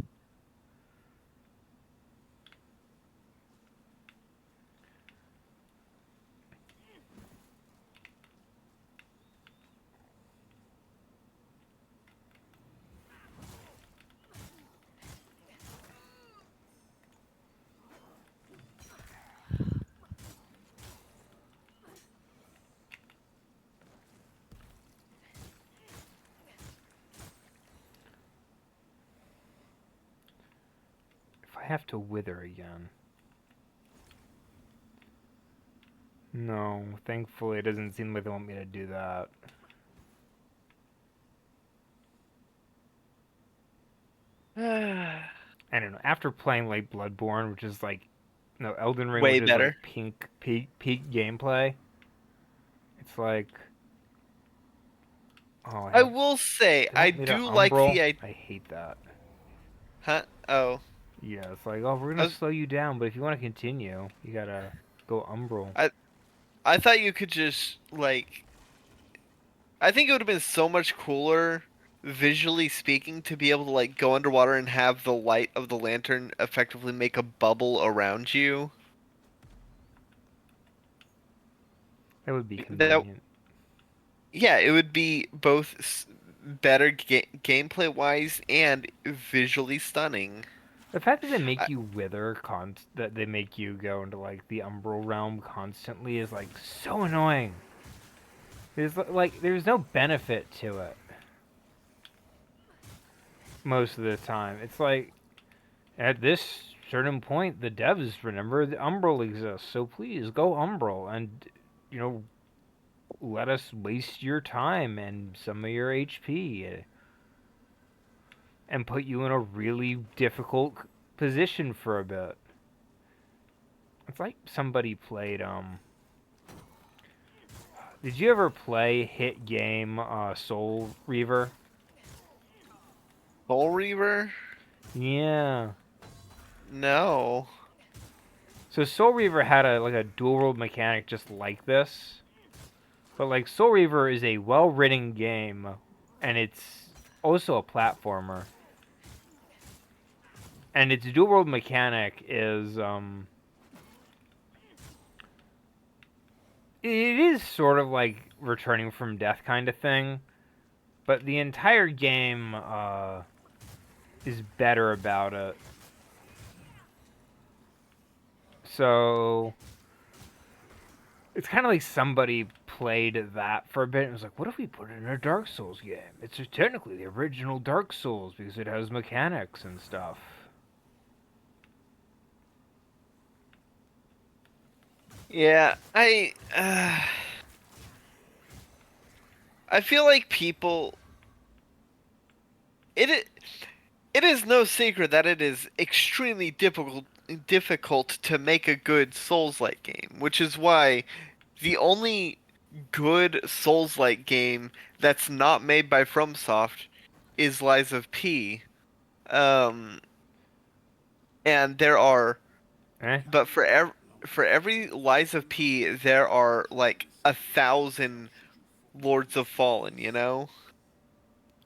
have to wither again? No, thankfully it doesn't seem like they want me to do that. I don't know. After playing like Bloodborne, which is like no Elden Ring,
Way
which is like
better.
peak gameplay, it's like oh
I will say,
they
I
want me to
do like
umbral.
the
I hate that.
huh? Oh,
Yeah, it's like oh we're
I
gonna
was,
slow you down, but if you want to continue, you gotta go umbral.
I I thought you could just like. I think it would have been so much cooler, visually speaking, to be able to like go underwater and have the light of the lantern effectively make a bubble around you.
That would be
That
convenient.
yeah, it would be both better gameplay wise and visually stunning.
The fact that they
I,
make you wither that they make you go into like the umbral realm constantly is like so annoying. There's no benefit to it most of the time. It's like at this certain point the devs remember the umbral exists, so please go umbral and you know let us waste your time and some of your HP and put you in a really difficult position for a bit. It's like somebody played did you ever play hit game Soul Reaver?
Soul Reaver?
Yeah.
No.
So Soul Reaver had a dual world mechanic just like this, but like Soul Reaver is a well-written game, and it's also a platformer. And its dual world mechanic is it is sort of like returning from death kind of thing, but the entire game is better about it. So it's kind of like somebody played that for a bit and was like, what if we put it in a Dark Souls game? It's just technically the original Dark Souls because it has mechanics and stuff.
Yeah, I feel like people it i- it is no secret that it is extremely difficult to make a good Souls-like game, which is why the only good Souls-like game that's not made by FromSoft is Lies of P. Um, and there are,
Eh?
but for every Lies of P, there are like 1,000 Lords of Fallen. You know?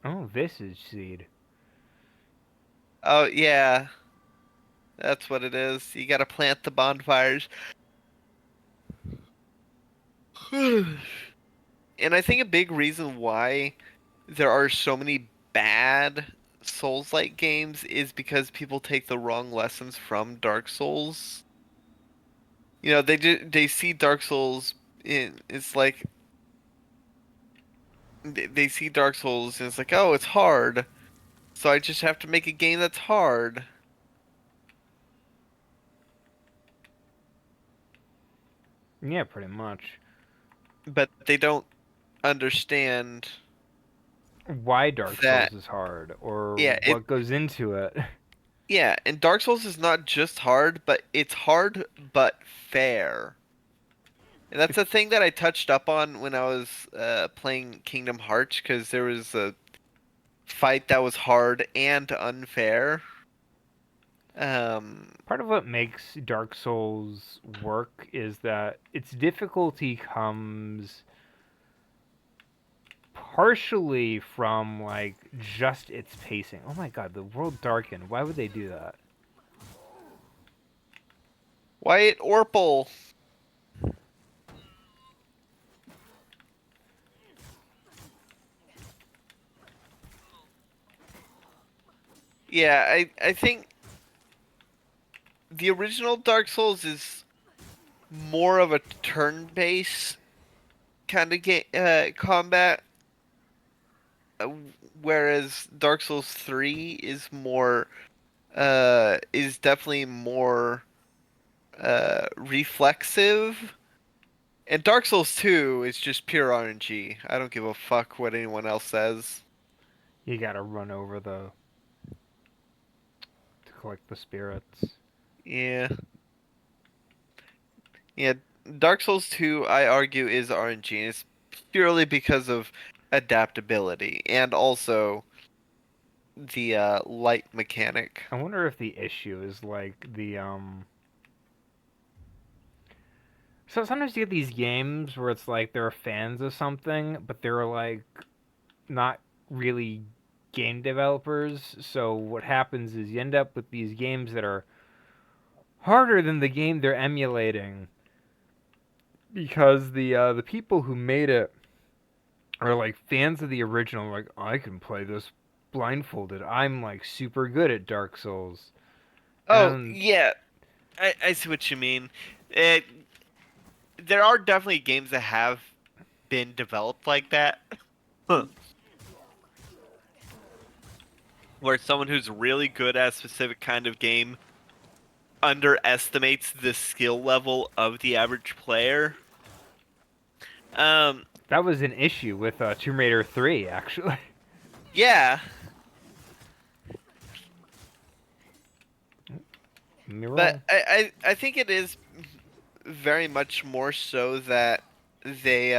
Oh, Visage Seed.
Oh yeah, that's what it is. You gotta plant the bonfires. And I think a big reason why there are so many bad Souls-like games is because people take the wrong lessons from Dark Souls. You know, they see Dark Souls in it's like they see Dark Souls and it's like, "Oh, it's hard. So I just have to make a game that's hard."
Yeah, pretty much.
But they don't understand
Why Dark
that
Souls is hard or
yeah,
what goes into it.
yeah, and Dark Souls is not just hard, but it's hard but fair. And that's
It's
a thing that I touched up on when I was playing Kingdom Hearts, because there was a fight that was hard and unfair. Um,
part of what makes Dark Souls work is that its difficulty comes partially from like just its pacing. Oh my god, the world darkened. Why would they do that?
Wyatt Orple. Yeah, I think the original Dark Souls is more of a turn-based kind of game combat, uh, whereas Dark Souls 3 is more is definitely more reflexive. And Dark Souls 2 is just pure RNG. I don't give a fuck what anyone else says.
You gotta run over to collect the spirits.
Yeah. Yeah, Dark Souls 2, I argue, is RNG. And it's purely because of adaptability and also the light mechanic.
I wonder if the issue is like the. So sometimes you get these games where it's like they're fans of something, but they're like not really game developers. So what happens is you end up with these games that are harder than the game they're emulating because the people who made it are like fans of the original. Like I can play this blindfolded. I'm like super good at Dark Souls,
Oh,
and
yeah, I see what you mean. It, there are definitely games that have been developed like that. Where someone who's really good at a specific kind of game underestimates the skill level of the average player. Um,
that was an issue with Tomb Raider 3 actually.
yeah,
Me
but
wrong.
I think it is very much more so that they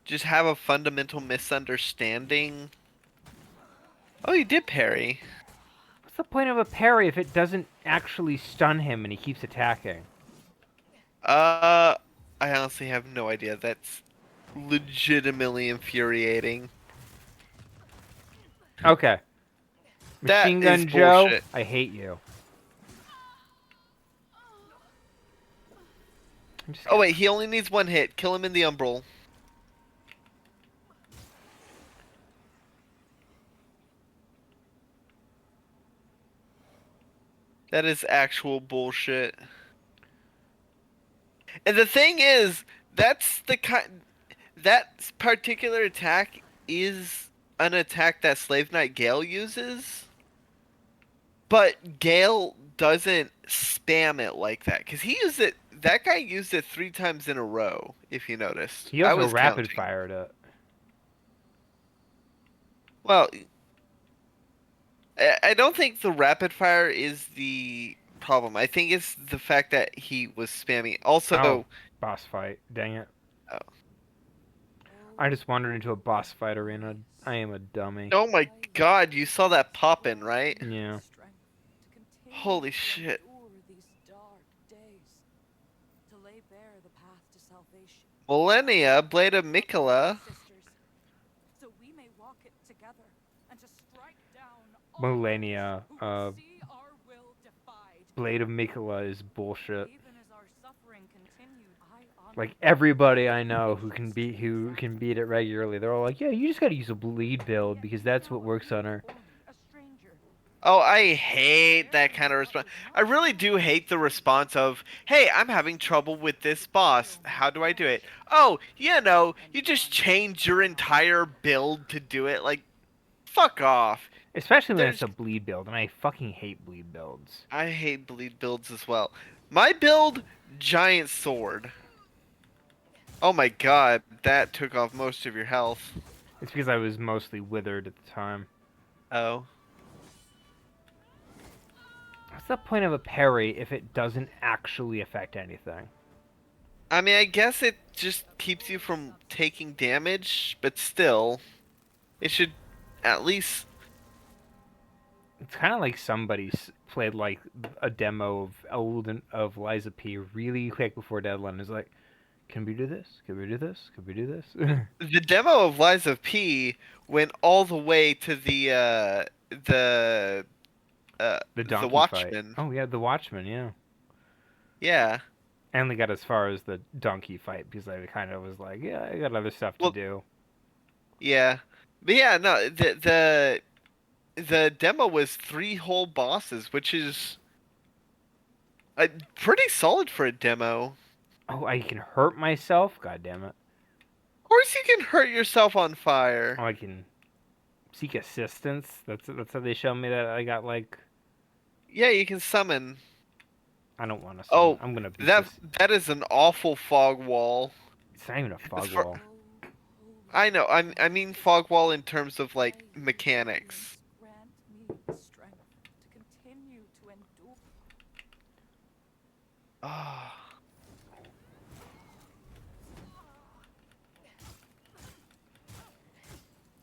just have a fundamental misunderstanding. Oh, you did parry.
What's the point of a parry if it doesn't actually stun him and he keeps attacking?
Uh, I honestly have no idea. That's legitimately infuriating.
Okay.
That
Machine
is
Gun Joe,
bullshit.
I hate you. I'm just
Oh
gonna...
wait, he only needs one hit. Kill him in the umbral. That is actual bullshit. And the thing is, that's the kind that particular attack is an attack that Slave Knight Gale uses, but Gale doesn't spam it like that because he used it. That guy used it 3 times in a row. If you noticed,
He
I
also
was
rapid
counting.
fired it.
Well, I don't think the rapid fire is the problem. I think it's the fact that he was spamming.
Oh,
Also,
boss fight. Dang it.
oh,
I just wandered into a boss fight arena. I am a dummy.
oh my God, you saw that pop in, right?
Yeah.
Holy shit. Millennia, Blade of Mikola.
Millennia, Blade of Mikola is bullshit. Like everybody I know who can beat it regularly, they're all like, "Yeah, you just gotta use a bleed build because that's what works on her."
Oh, I hate that kind of response. I really do hate the response of, "Hey, I'm having trouble with this boss. How do I do it?" Oh, you just change your entire build to do it. Like, fuck off.
Especially when it's
There's
a bleed build, and I fucking hate bleed builds.
I hate bleed builds as well. My build, giant sword. Oh my God, that took off most of your health.
It's because I was mostly withered at the time.
Oh.
What's the point of a parry if it doesn't actually affect anything?
I mean, I guess it just keeps you from taking damage, but still, it should at least.
It's kind of like somebody played like a demo of Liza P really quick before deadline. Is like, can we do this? Can we do this? Can we do this?
The demo of Lies of P went all the way to
The
the
donkey fight.
Watchman.
Oh yeah, the Watchman. Yeah,
Yeah.
I only got as far as the donkey fight because I kind of was like, yeah, I got other stuff to
Well,
do.
yeah. But yeah, no, the demo was 3 whole bosses, which is pretty solid for a demo.
Oh, I can hurt myself. God damn it.
Of course, you can hurt yourself on fire.
Oh, I can seek assistance. That's how they show me that I got like.
Yeah, you can summon.
I don't want to summon.
Oh,
I'm gonna beat
that
this.
that is an awful fog wall.
It's not even a
It's
fog
for
wall.
I know. I mean fog wall in terms of like mechanics.
Grant me the strength to continue to endure.
Ah.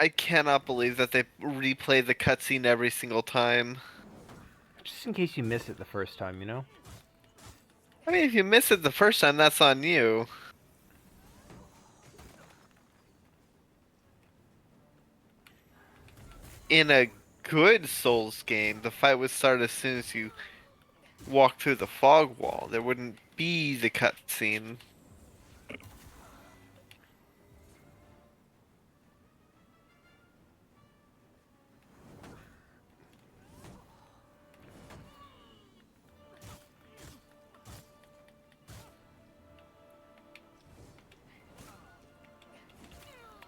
I cannot believe that they replay the cutscene every single time.
Just in case you miss it the first time, you know.
I mean, if you miss it the first time, that's on you. In a good Souls game, the fight would start as soon as you walk through the fog wall. There wouldn't be the cutscene.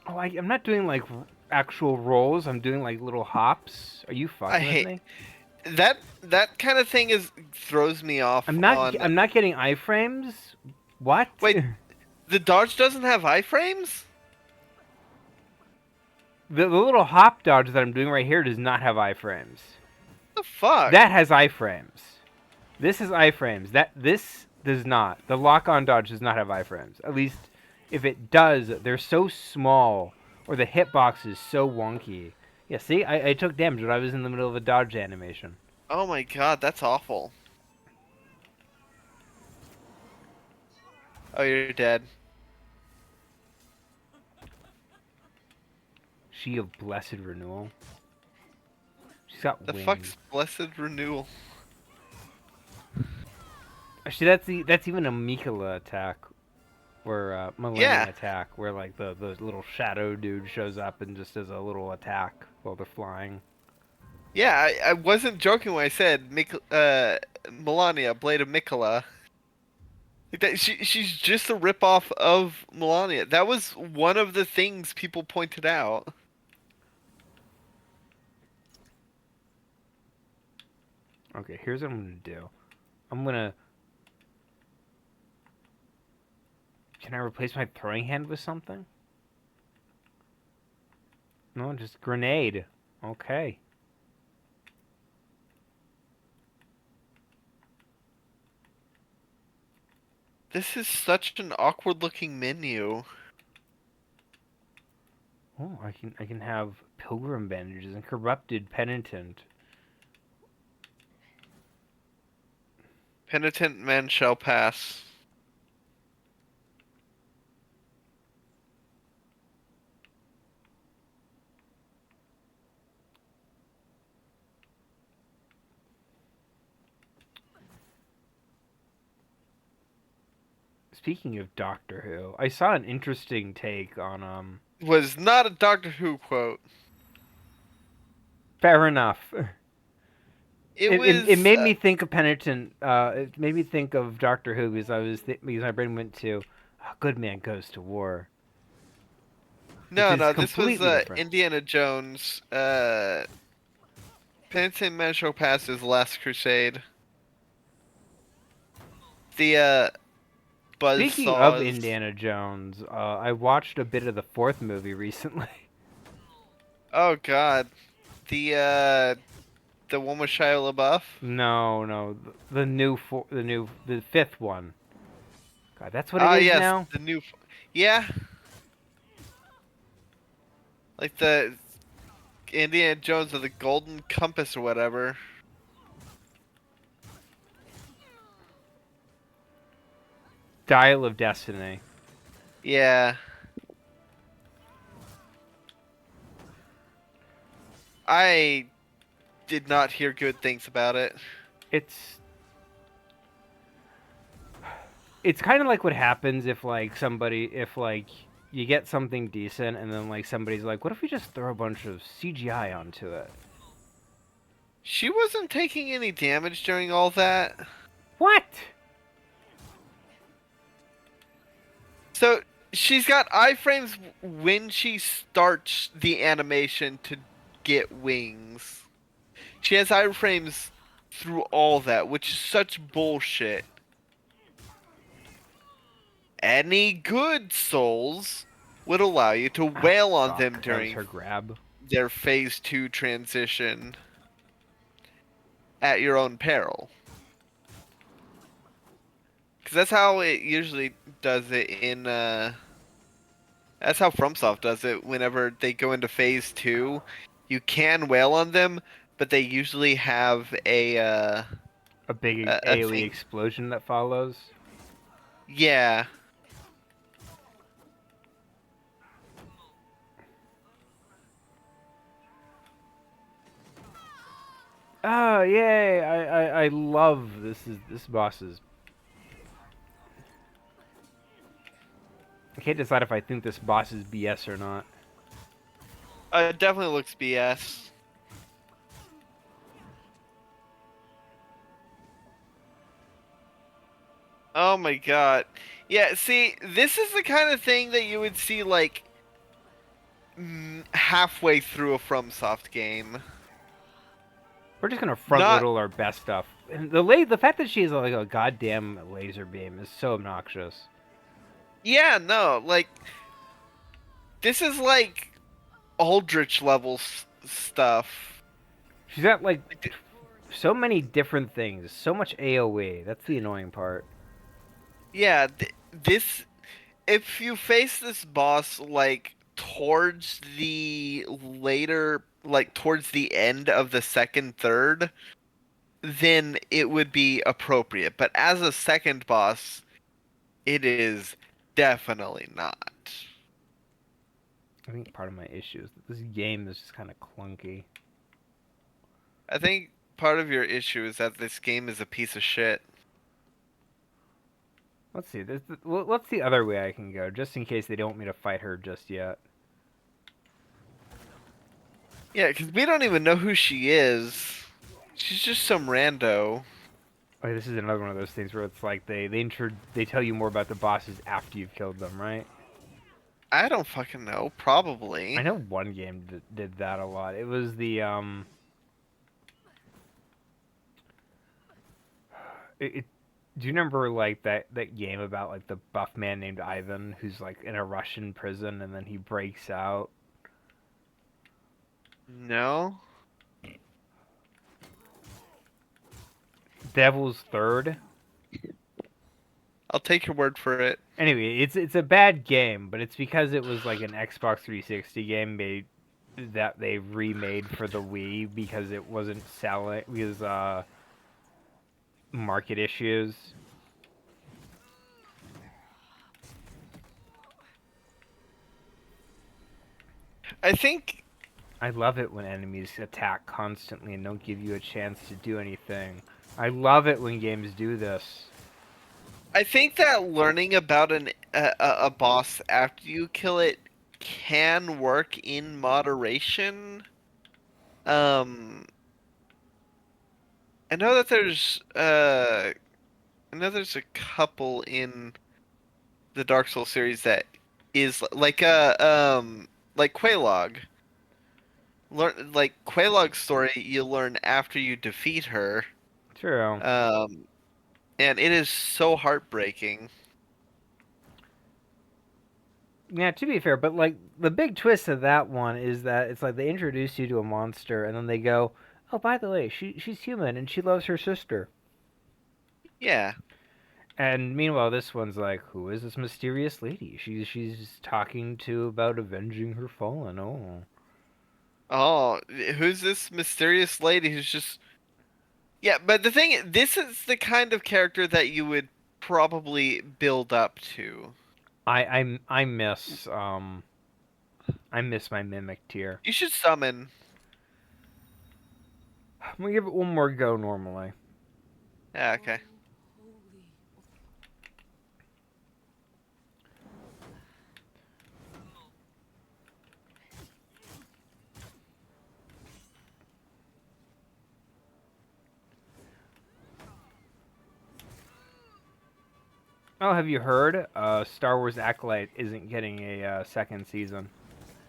Oh, I'm not doing like actual rolls. I'm doing like little hops. Are you
I
fucking with
hate
me?
that kind of thing is throws me off on.
I'm not getting iframes. What?
Wait, the dodge doesn't have iframes?
The little hop dodge that I'm doing right here does not have iframes.
The fuck?
That has iframes. This is iframes. This does not. The lock-on dodge does not have iframes. At least, if it does, they're so small, or the hitbox is so wonky. Yeah, see, I took damage when I was in the middle of a dodge animation.
Oh my god, that's awful. Oh, you're dead.
She of blessed renewal. She's got
The
wings.
fuck's blessed renewal?
Actually, that's even a Mikola attack, or Millennium
Yeah.
attack, where like the little shadow dude shows up and just does a little attack while they're flying.
Yeah, I wasn't joking when I said Melania, Blade of Mikola. Like that, she's just a ripoff of Melania. That was one of the things people pointed out.
Okay, here's what I'm gonna do. I'm gonna. Can I replace my throwing hand with something? No, just grenade. Okay.
This is such an awkward looking menu.
Oh, I can have pilgrim bandages and corrupted penitent.
Penitent man shall pass.
Speaking of Doctor Who, I saw an interesting take on
Was not a Doctor Who quote.
Fair enough.
It
It
was.
made me think of Penitent. It made me think of Doctor Who because because my brain went to, a good man goes to war.
No,
Which is
no, this was
completely different.
Indiana Jones. Penitent man shall pass is Last Crusade. The
Speaking of
buzzsaws.
Indiana Jones, I watched a bit of the fourth movie recently.
Oh god. The one with Shia LaBeouf?
No, the fifth one. God, that's what
Ah,
it is
yes,
now.
the new. Yeah. Like the Indiana Jones of the Golden Compass or whatever.
Dial of Destiny.
Yeah. I did not hear good things about it.
It's kind of like what happens if like you get something decent and then like somebody's like, what if we just throw a bunch of CGI onto it?
She wasn't taking any damage during all that.
What?
So she's got iframes when she starts the animation to get wings. She has iframes through all that, which is such bullshit. Any good souls would allow you to wail on them
That was
during
her grab.
their phase 2 transition at your own peril. Because that's how it usually does it in, that's how FromSoft does it whenever they go into phase 2. You can wail on them, but they usually have
A big
a
AoE
thing.
explosion that follows.
Yeah.
Oh yay! I love this boss is. I can't decide if I think this boss is BS or not.
It definitely looks BS. Oh my god. Yeah, see, this is the kind of thing that you would see, like, halfway through a FromSoft game.
We're just gonna front
Not.
load our best stuff. And the fact that she has like a goddamn laser beam is so obnoxious.
Yeah, no, like, this is like Aldrich level stuff.
She's got like
Like,
so many different things, so much AoE. That's the annoying part.
yeah, this. If you face this boss, like, towards the later, like, towards the end of the second third, then it would be appropriate. But as a second boss, it is definitely not.
I think part of my issue is that this game is just kind of clunky.
I think part of your issue is that this game is a piece of shit.
Let's see. What's the other way I can go, just in case they don't want me to fight her just yet?
Yeah, because we don't even know who she is. She's just some rando.
Oh, this is another one of those things where it's like they tell you more about the bosses after you've killed them, right?
I don't fucking know. Probably.
I know one game did that a lot. It was the do you remember like that game about like the buff man named Ivan who's like in a Russian prison and then he breaks out?
No.
Devil's Third.
I'll take your word for it.
Anyway, it's a bad game, but it's because it was like an Xbox 360 game made that they remade for the Wii because it wasn't selling because market issues.
I think
I love it when enemies attack constantly and don't give you a chance to do anything. I love it when games do this.
that learning about a boss after you kill it can work in moderation. Um, I know that I know there's a couple in the Dark Souls series that is like Quelaag. Learn like Quelaag's story you learn after you defeat her.
True.
Um, and it is so heartbreaking.
Yeah, to be fair, but like the big twist of that one is that it's like they introduce you to a monster and then they go, "Oh, by the way, she's human and she loves her sister."
Yeah.
And meanwhile, this one's like, "Who is this mysterious lady? She's talking to about avenging her fallen." Oh,
Oh, who's this mysterious lady who's just Yeah, but the thing this is the kind of character that you would probably build up to.
I miss my mimic tier.
You should summon.
I'm gonna give it one more go normally.
Yeah, okay.
Holy.
Oh, have you heard? Star Wars Acolyte isn't getting a second season.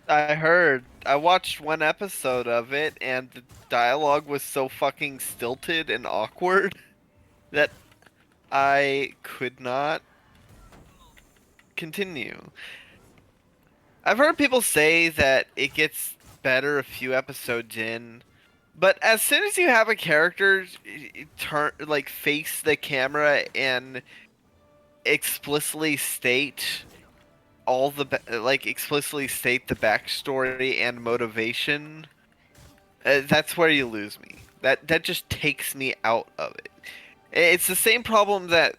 I heard. I watched one episode of it, and the dialogue was so fucking stilted and awkward that I could not continue. I've heard people say that it gets better a few episodes in, but as soon as you have a character turn like face the camera and explicitly state explicitly state the backstory and motivation, that's where you lose me. That just takes me out of it. It's the same problem that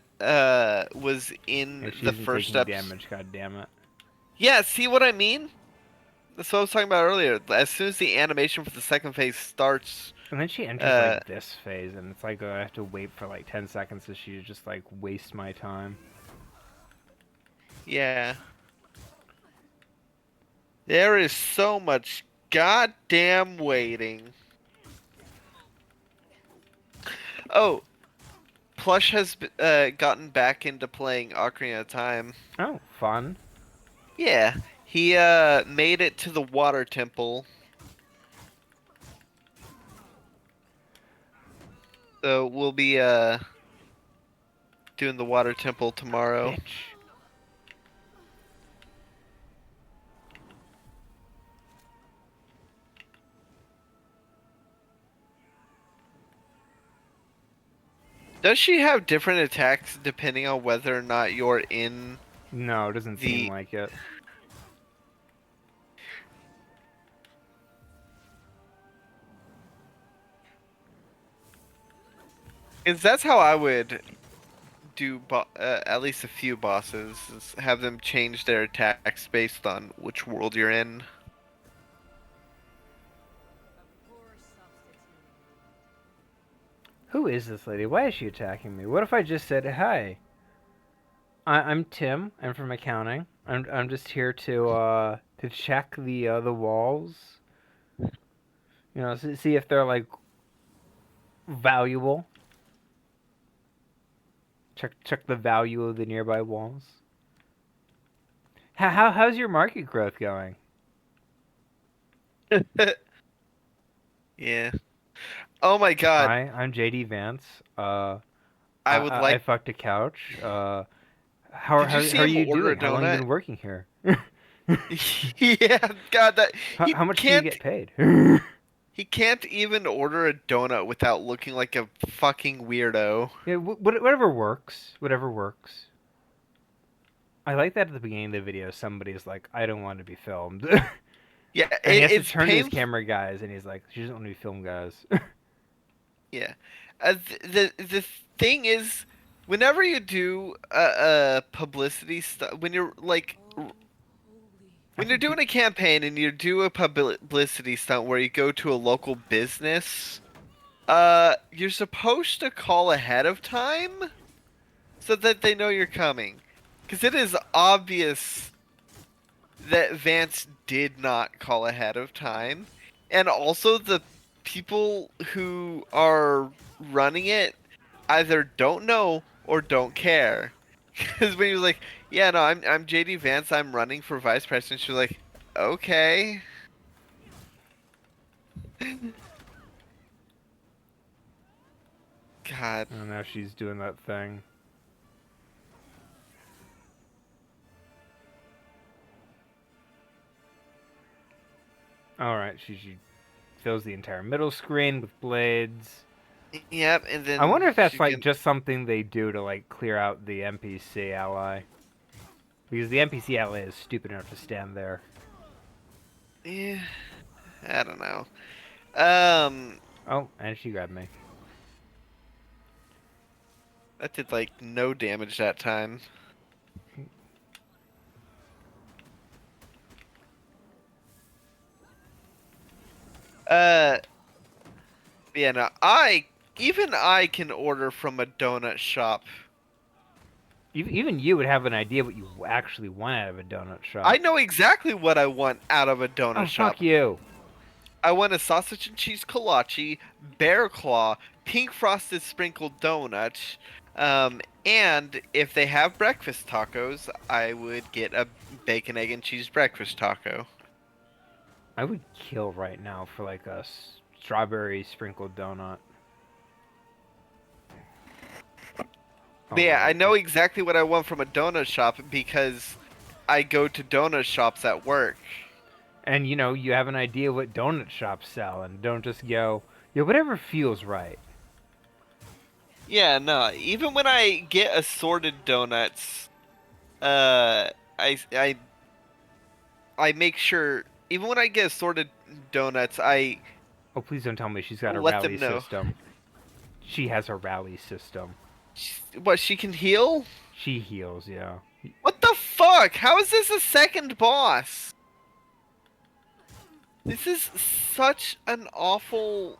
was in
And she
the
isn't
first
taking
episode.
damage. God damn it.
Yeah, see what I mean? That's what I was talking about earlier. As soon as the animation for the second phase starts,
And then she enters
uh,
like this phase, and it's like I have to wait for like 10 seconds, so she just like waste my time.
yeah, there is so much goddamn waiting. Oh, Plush has gotten back into playing Ocarina of Time.
Oh, fun.
Yeah, he made it to the water temple. So we'll be doing the water temple tomorrow.
Bitch.
Does she have different attacks depending on whether or not you're in
No, it doesn't seem
the...
like it.
Because that's how I would do at least a few bosses, is have them change their attacks based on which world you're in.
Who is this lady? Why is she attacking me? What if I just said, "Hi, I'm Tim. I'm from accounting. I'm just here to check the walls. You know, see if they're like valuable. Check the value of the nearby walls. How's your market growth going?
Yeah. Oh my god.
Hi, I'm JD Vance.
I would
I
like...
fucked a couch. How
Did you see
how are
him
you
order a
doing? How long you
donut?
been working here?
Yeah, god, that...
How much do you get paid?
He can't even order a donut without looking like a fucking weirdo.
Yeah, whatever works. Whatever works. I like that at the beginning of the video, somebody's like, "I don't want to be filmed,"
Yeah,
and he has to
it's
turn to his
painful.
camera guys, and he's like, "She doesn't want to be filmed, guys."
Yeah. The thing is, whenever you do publicity stuff, when you're like
I
when you're
think
doing a campaign and you do a publicity stunt where you go to a local business, you're supposed to call ahead of time so that they know you're coming. Because it is obvious that Vance did not call ahead of time. And also the people who are running it either don't know or don't care. Because when he was like, "Yeah, no, I'm JD Vance. I'm running for vice president," she was like, "Okay." God.
oh, now she's doing that thing. All right, she fills the entire middle screen with blades.
Yep, and
I
then
wonder if that's
she
like
can.
just something they do to like clear out the NPC ally, because the NPC ally is stupid enough to stand there.
Yeah, I don't know. Um,
Oh, and she grabbed me.
that did like no damage that time. Uh, yeah, no, even I can order from a donut shop.
Even you would have an idea what you actually want out of a donut shop.
I know exactly what I want out of a donut
Oh,
shop.
fuck you.
I want a sausage and cheese kolache, bear claw, pink frosted sprinkled donut, and if they have breakfast tacos, I would get a bacon, egg, and cheese breakfast taco.
I would kill right now for like a strawberry sprinkled donut.
But yeah, I
Although,
know exactly what I want from a donut shop because I go to donut shops at work.
and you know, you have an idea what donut shops sell, and don't just go, yeah, whatever feels right.
Yeah, no, even when I get assorted donuts, uh, I I make sure even when I get assorted donuts, I
Oh, please don't tell me she's got a
let
rally
them know.
system. She has a rally system.
What, she can heal?
She heals, yeah.
What the fuck? How is this a second boss? This is such an awful.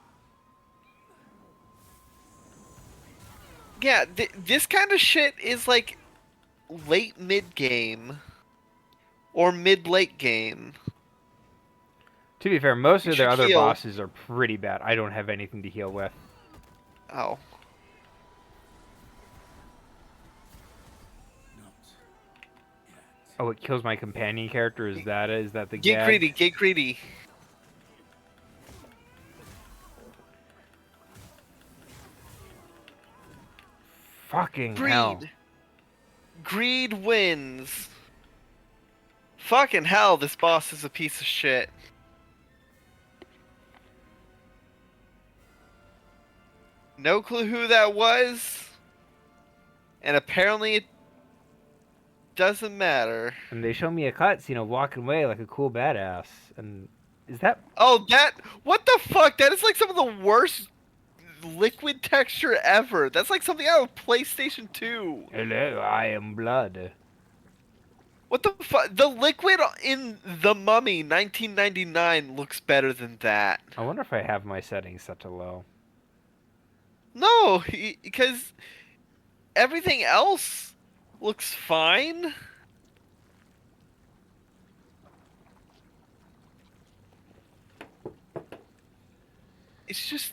Yeah, this kind of shit is like late mid game or mid late game.
To be fair, most
You
of their
should
other
heal.
bosses are pretty bad. I don't have anything to heal with.
Oh.
Not yet.
Oh, it kills my companion character. Is that it? Is that the
Get
gag?
greedy, get greedy.
Fucking hell.
Greed. Greed wins. Fucking hell, this boss is a piece of shit. No clue who that was. And apparently it doesn't matter.
And they show me a cutscene of walking away like a cool badass. And is that?
Oh, that. What the fuck? That is like some of the worst liquid texture ever. That's like something out of PlayStation 2.
Hello, I am blood.
What the fuck? The liquid in The Mummy 1999 looks better than that.
I wonder if I have my settings set to low.
No, because everything else looks fine. It's just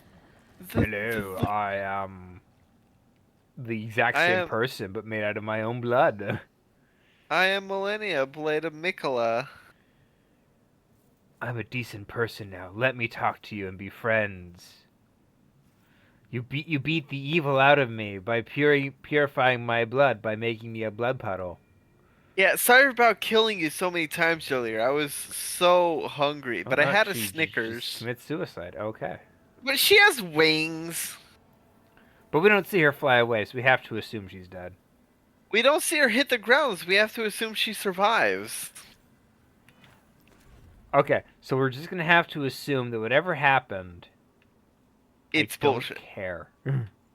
Hello, I am the exact
I
same
am
person, but made out of my own blood.
I am Millennia, Blade of Mikola.
I'm a decent person now. Let me talk to you and be friends. You beat the evil out of me by purifying my blood by making me a blood puddle.
Yeah, sorry about killing you so many times earlier. I was so hungry,
Oh,
but I had a
she just
Snickers.
commits suicide. Okay.
But she has wings.
But we don't see her fly away, so we have to assume she's dead.
We don't see her hit the ground, so we have to assume she survives.
Okay, so we're just gonna have to assume that whatever happened,
It's
I don't
bullshit.
care.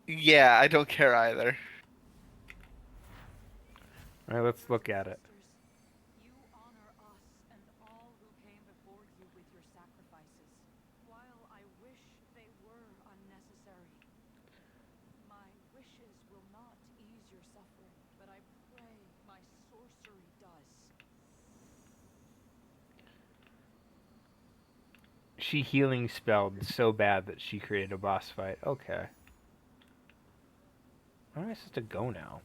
Yeah, I don't care either.
All right, let's look at it.
You honor us and all who came before you with your sacrifices. While I wish they were unnecessary, my wishes will not ease your suffering, but I pray my sorcery does.
She healing spelled so bad that she created a boss fight. Okay. Where am I supposed to go now?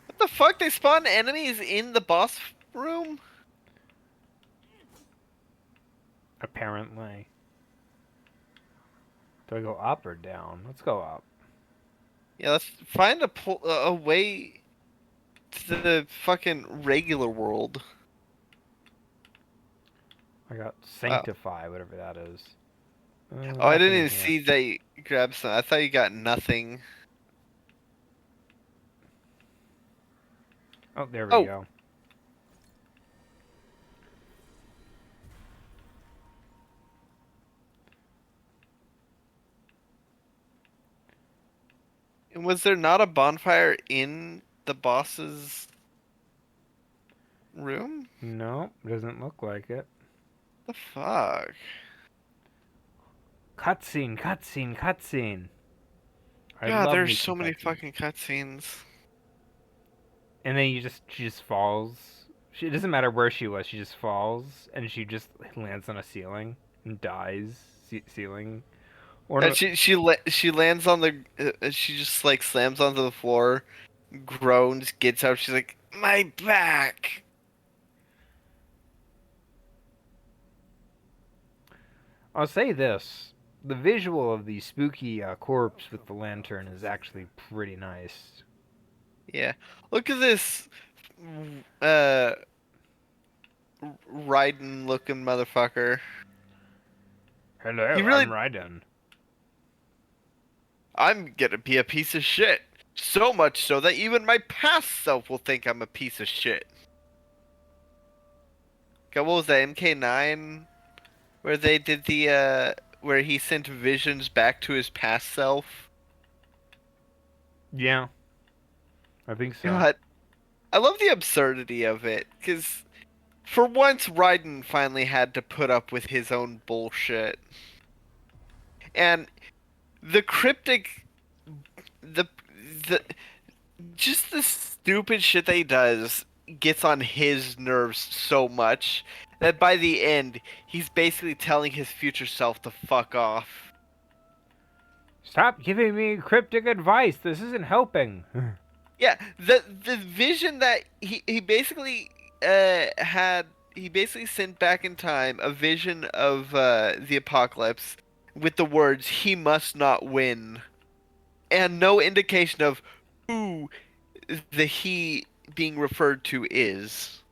What the fuck? They spawn enemies in the boss room?
Apparently. Do I go up or down? Let's go up.
Yeah, let's find a way to the fucking regular world.
I got sanctify, whatever that is.
Oh, I
Nothing
didn't
in
even
here.
see that you grabbed some. I thought you got nothing.
Oh, there we
Oh.
go.
And was there not a bonfire in the boss's room?
No, doesn't look like it.
The fuck?
Cutscene, cutscene, cutscene. I
God,
love
there's
me
so
some
many
cutscenes.
fucking cutscenes.
And then she just falls. It doesn't matter where she was. She just falls, and she just lands on a ceiling and dies. Ceiling. Or
And
no,
she lands on the. She just like slams onto the floor, groans, gets up. She's like, my back.
I'll say this: the visual of the spooky corpse with the lantern is actually pretty nice.
Yeah. Look at this uh Raiden looking motherfucker. He
Hello,
really
I'm Raiden.
I'm gonna be a piece of shit. So much so that even my past self will think I'm a piece of shit. God, what was that, MK9? Where they did the where he sent visions back to his past self?
Yeah, I think so.
God, I love the absurdity of it, because for once Raiden finally had to put up with his own bullshit. And the cryptic the the just the stupid shit that he does gets on his nerves so much that by the end he's basically telling his future self to fuck off.
Stop giving me cryptic advice. This isn't helping.
Yeah, the vision that he basically had, he basically sent back in time a vision of the apocalypse with the words "he must not win" and no indication of who the he being referred to is.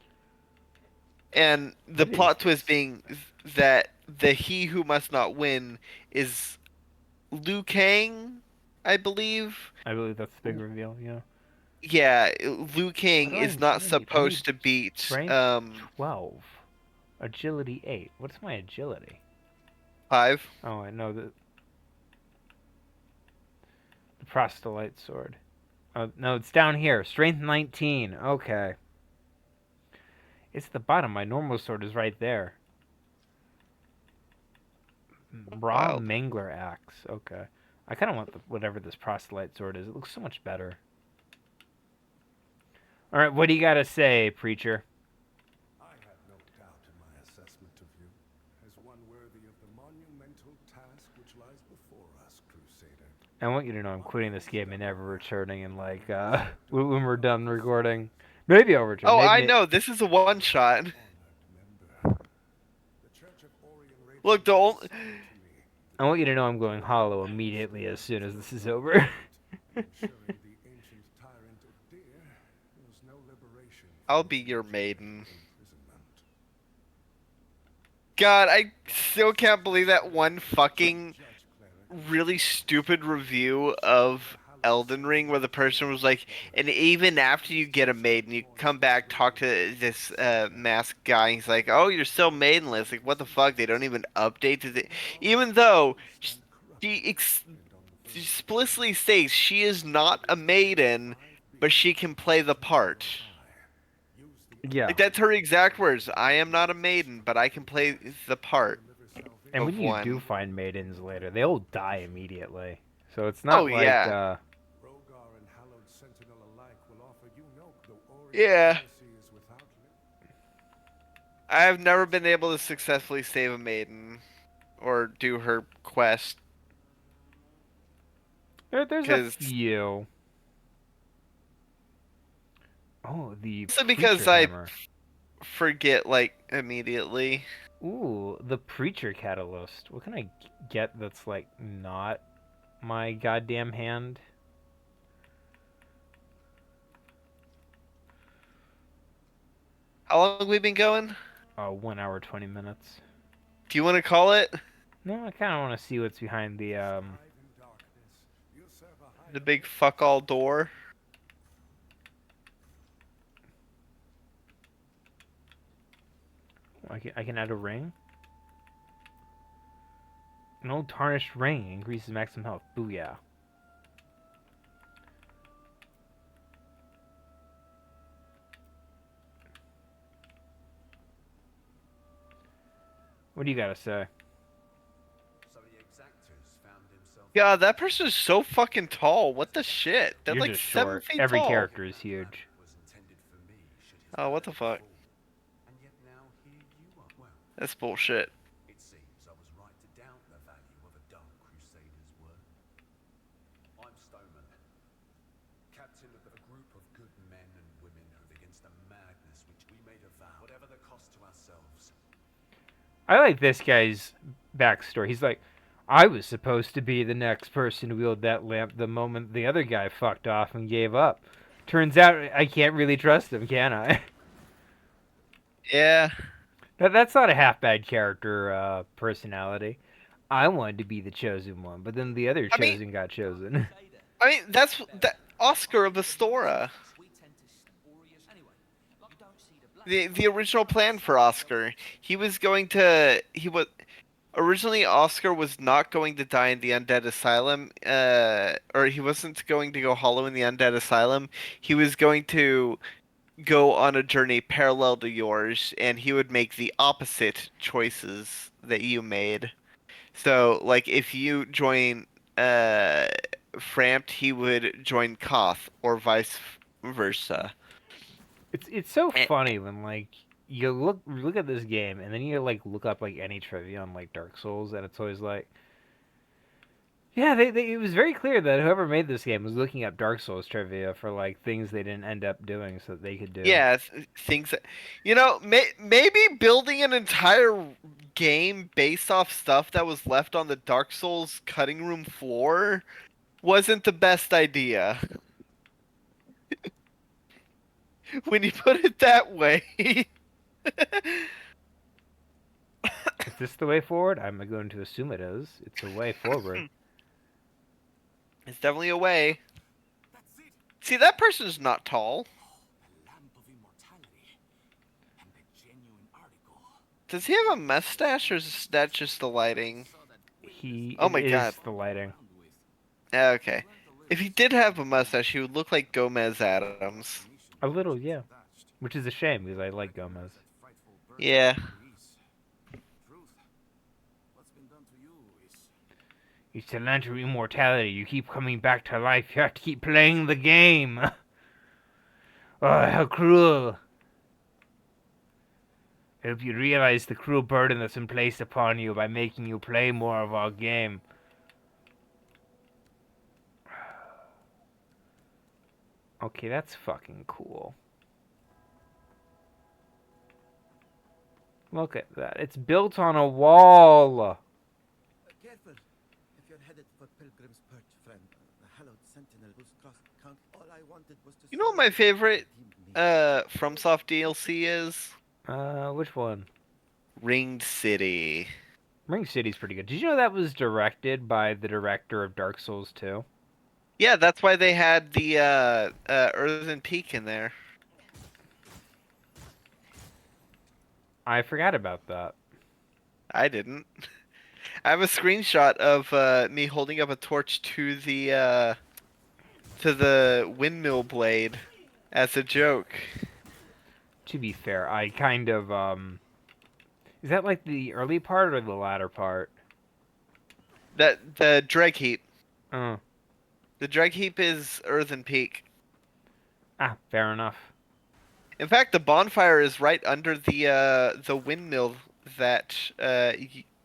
And the
What is
plot twist
this?
being that the he who must not win is Liu Kang, I believe.
I believe that's the big reveal. Yeah.
Yeah, Liu
What
Kang
do
is
I
not
need? I need
supposed to beat
strength 12, agility 8. What's my agility?
5.
Oh, I know the proselyte sword. Oh no, it's down here. Strength 19. Okay. It's at the bottom. My normal sword is right there. Raw
Wild.
Mangler axe. Okay. I kind of want whatever this proselyte sword is. It looks so much better. All right, what do you got to say, preacher?
I had no doubt in my assessment of you as one worthy of the monumental task which lies before us, Crusader.
I want you to know I'm quitting this game and never returning. And like, when we're done recording, maybe I'll return.
Oh, I
Maybe.
know. This is a one shot.
Honored member. The Church of Orion
Look, the
Raven
only
to me
I want you to know I'm going hollow immediately as soon as this is over.
ensuring the ancient tyrant of Deer was no liberation
I'll
from
be your
future
maiden.
imprisonment.
God, I still can't believe that one fucking
Judge Cleric,
really stupid review of Elden Ring where the person was like, and even after you get a maiden, you come back, talk to this masked guy, and he's like, oh, you're still maidenless. Like, what the fuck? They don't even update it. Even though she explicitly states she is not a maiden, but she can play the part.
Yeah.
Like, that's her exact words. I am not a maiden, but I can play the part
And when
of
you do
one.
find maidens later, they all die immediately. So it's
Oh,
not like,
yeah.
Rogar and Hallowed Sentinel alike will offer you no, though Orion's
Yeah.
mercy is without limit.
I have never been able to successfully save a maiden or do her quest
there's a
because
few. Oh, the
also
preacher
because I
hammer.
forget like immediately.
Ooh, the preacher catalyst. What can I get that's like not my goddamn hand?
How long have we been going?
1 hour 20 minutes.
Do you want to call it
No, I kind of want to see what's behind the
Strive in darkness. You serve a higher
the big fuck all door?
I can add a ring. An old tarnished ring increases maximum health. Booyah. What do you gotta say?
So the exactors found himself.
God, that person is so fucking tall. What the shit? They're
You're
like
just
7
short.
feet
Every
tall.
character is huge.
Was intended for me, should his
Oh, what the
plan
fuck?
fall. And yet now here you are. Well,
That's bullshit.
it seems I was right to doubt the value of a Dark Crusader's word. I'm Stoneman, captain of a group of good men and women who've against a madness which we made a vow, whatever the cost to ourselves.
I like this guy's backstory. He's like, I was supposed to be the next person to wield that lamp the moment the other guy fucked off and gave up. Turns out I can't really trust him, can I?
Yeah.
That's not a half bad character personality. I wanted to be the chosen one, but then the other
I mean,
chosen got chosen.
that's that Oscar of Astora. The original plan for Oscar, he was originally Oscar was not going to die in the Undead Asylum, or he wasn't going to go hollow in the Undead Asylum. He was going to go on a journey parallel to yours, and he would make the opposite choices that you made. So, like, if you join Frampt, he would join Koth, or vice versa.
It's so
Eh,
funny when like you look at this game and then you like look up like any trivia on like Dark Souls and it's always like yeah it was very clear that whoever made this game was looking up Dark Souls trivia for like things they didn't end up doing so that they could do.
Yeah, things that, maybe building an entire game based off stuff that was left on the Dark Souls cutting room floor wasn't the best idea. When you put it that way.
Is this the way forward? I'm going to assume it is. It's a way forward.
It's definitely a way.
That's it.
See, that person's not tall.
The lamp of immortality. And the genuine article.
Does he have a mustache, or is that just the lighting? Oh
It
my
is
God.
the lighting.
Okay. If he did have a mustache, he would look like Gomez Adams.
A little, yeah. Which is a shame because I like Gomez.
Yeah.
Truth. What's been done to you is
It's the lantern of immortality. You keep coming back to life. You have to keep playing the game. Oh, how cruel. I hope you realize the cruel burden that's been placed upon you by making you play more of our game. Okay, that's fucking cool. Look at that. It's built on a wall.
Careful. If you're headed for Pilgrim's Perch, friend, the hallowed sentinel whose cross count all I wanted was to
You know what my favorite FromSoft DLC is?
Which one?
Ringed City.
Ring City's pretty good. Did you know that was directed by the director of Dark Souls 2?
Yeah, that's why they had the Earthen Peak in there.
I forgot about that.
I didn't. I have a screenshot of me holding up a torch to the windmill blade as a joke.
To be fair, I kind of is that like the early part or the latter part?
That the dreg heap.
Oh.
The dreg heap is Earthen Peak.
Ah, fair enough.
In fact, the bonfire is right under the windmill that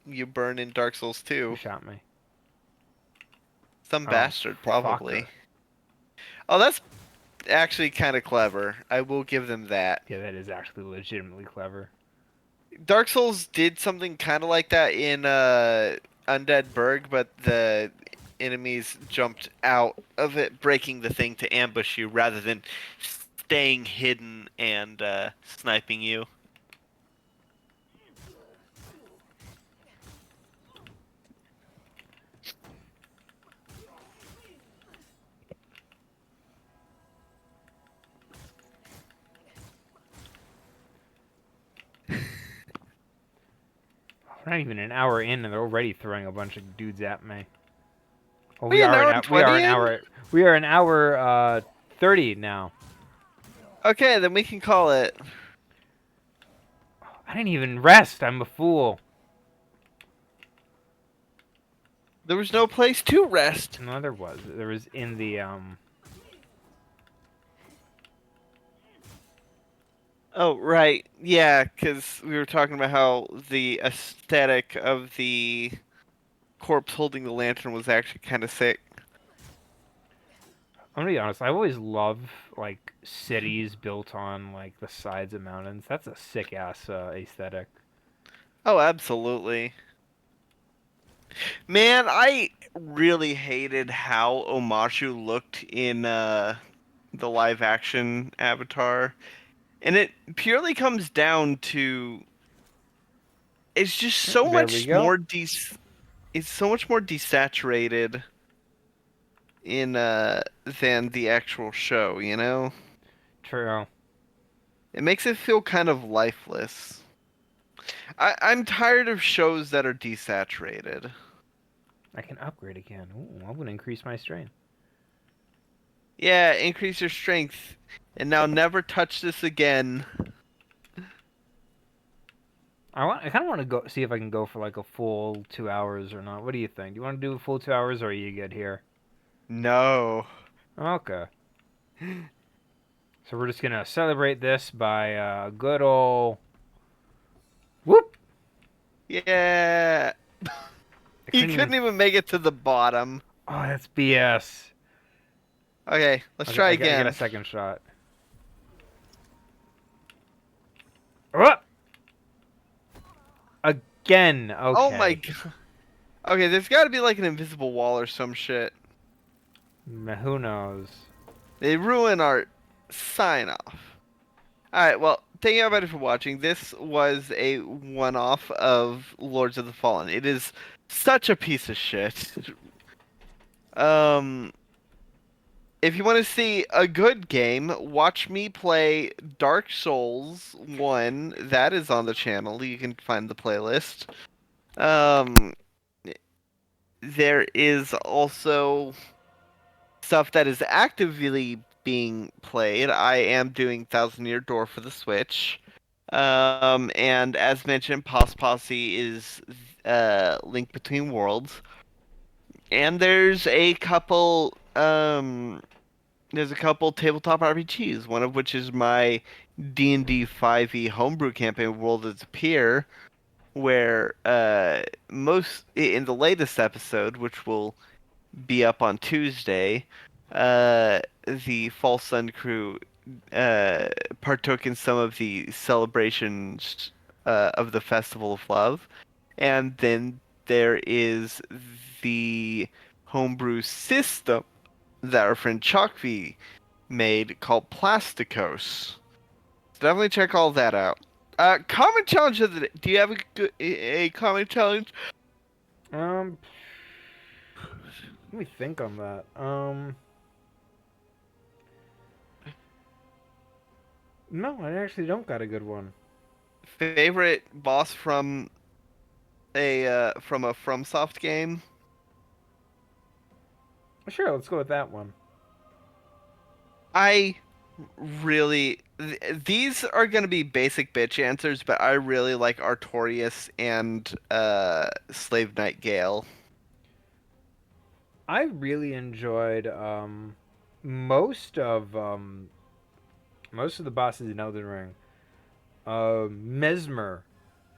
you burn in Dark Souls
Who
2.
shot me?
Some
Oh,
bastard, probably.
fucker.
Oh, that's actually kind of clever. I will give them that.
Yeah, that is actually legitimately clever.
Dark Souls did something kind of like that in Undead Burg, but the enemies jumped out of it, breaking the thing to ambush you rather than staying hidden and sniping you.
We're not even an hour in, and they're already throwing a bunch of dudes at me. Well,
We an hour and
we are
20
an
in?
hour. We are an hour 30 now.
Okay, then we can call it.
I didn't even rest. I'm a fool.
There was no place to rest.
No, there was. There was in the
Oh, right. Yeah, because we were talking about how the aesthetic of the corpse holding the lantern was actually kind of sick.
I'm gonna be honest. I always love like cities built on like the sides of mountains. That's a sick ass aesthetic.
Oh, absolutely. Man, I really hated how Omashu looked in the live action Avatar. And it purely comes down to it's just so
There we
much
go.
more it's so much more desaturated in than the actual show, you know?
True.
It makes it feel kind of lifeless. I'm tired of shows that are desaturated.
I can upgrade again. Ooh, I'm gonna increase my strain.
Yeah, increase your strength. And now never touch this again.
I kind of want to go see if I can go for like a full 2 hours or not. What do you think? Do you want to do a full 2 hours, or are you good here?
No.
Okay. So we're just gonna celebrate this by good old whoop.
Yeah.
I
He
couldn't even.
couldn't even make it to the bottom.
Oh, that's BS.
Okay, let's
Okay,
try
I got a
again.
second shot. Oh! Again.
Oh my
Okay.
god. Okay, there's got to be like an invisible wall or some shit.
Who knows?
They ruin our sign off. Alright, well, thank you everybody for watching. This was a one off of Lords of the Fallen. It is such a piece of shit. Um, if you want to see a good game, watch me play Dark Souls 1. That is on the channel. You can find the playlist. Um, there is also stuff that is actively being played. I am doing Thousand Year Door for the Switch. And as mentioned, Pos Posse is Link Between Worlds. And there's a couple tabletop RPGs, one of which is my D&D 5e homebrew campaign, World as a Peer, where most in the latest episode, which will be up on Tuesday, the False Sun crew uh, partook in some of the celebrations of the Festival of Love, and then there is the homebrew system that our friend Chalkv made called Plasticos. So definitely check all that out. Common challenge of the day. Do you have a common challenge?
Um, let me think on that. No, I actually don't got a good one.
Favorite boss from a FromSoft game?
Sure, let's go with that one.
I really these are gonna be basic bitch answers, but I really like Artorias and Slave Knight Gale.
I really enjoyed most of most of the bosses in Elden Ring. Mesmer.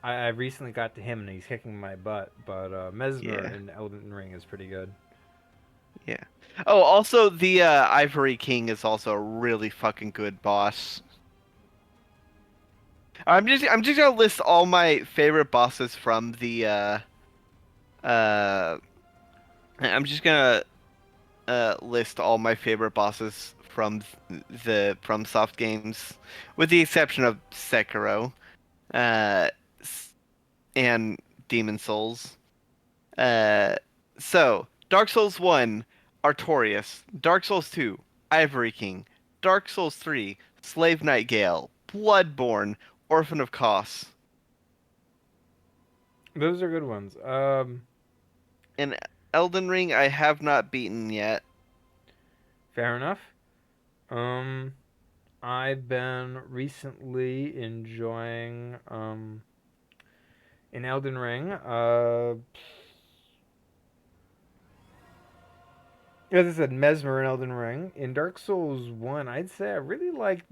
I recently got to him and he's kicking my butt, but Mesmer
Yeah,
in Elden Ring is pretty good.
yeah. Oh, also the Ivory King is also a really fucking good boss. I'm just gonna list all my favorite bosses from the uh I'm just gonna list all my favorite bosses from the FromSoft games, with the exception of Sekiro, uh, and Demon Souls. Uh, so Dark Souls 1, Artorias. Dark Souls 2, Ivory King. Dark Souls 3, Slave Nightingale. Bloodborne, Orphan of Kos.
Those are good ones.
And Elden Ring, I have not beaten yet.
Fair enough. Um, I've been recently enjoying in Elden Ring. As I said, Mesmer in Elden Ring. In Dark Souls One, I'd say I really like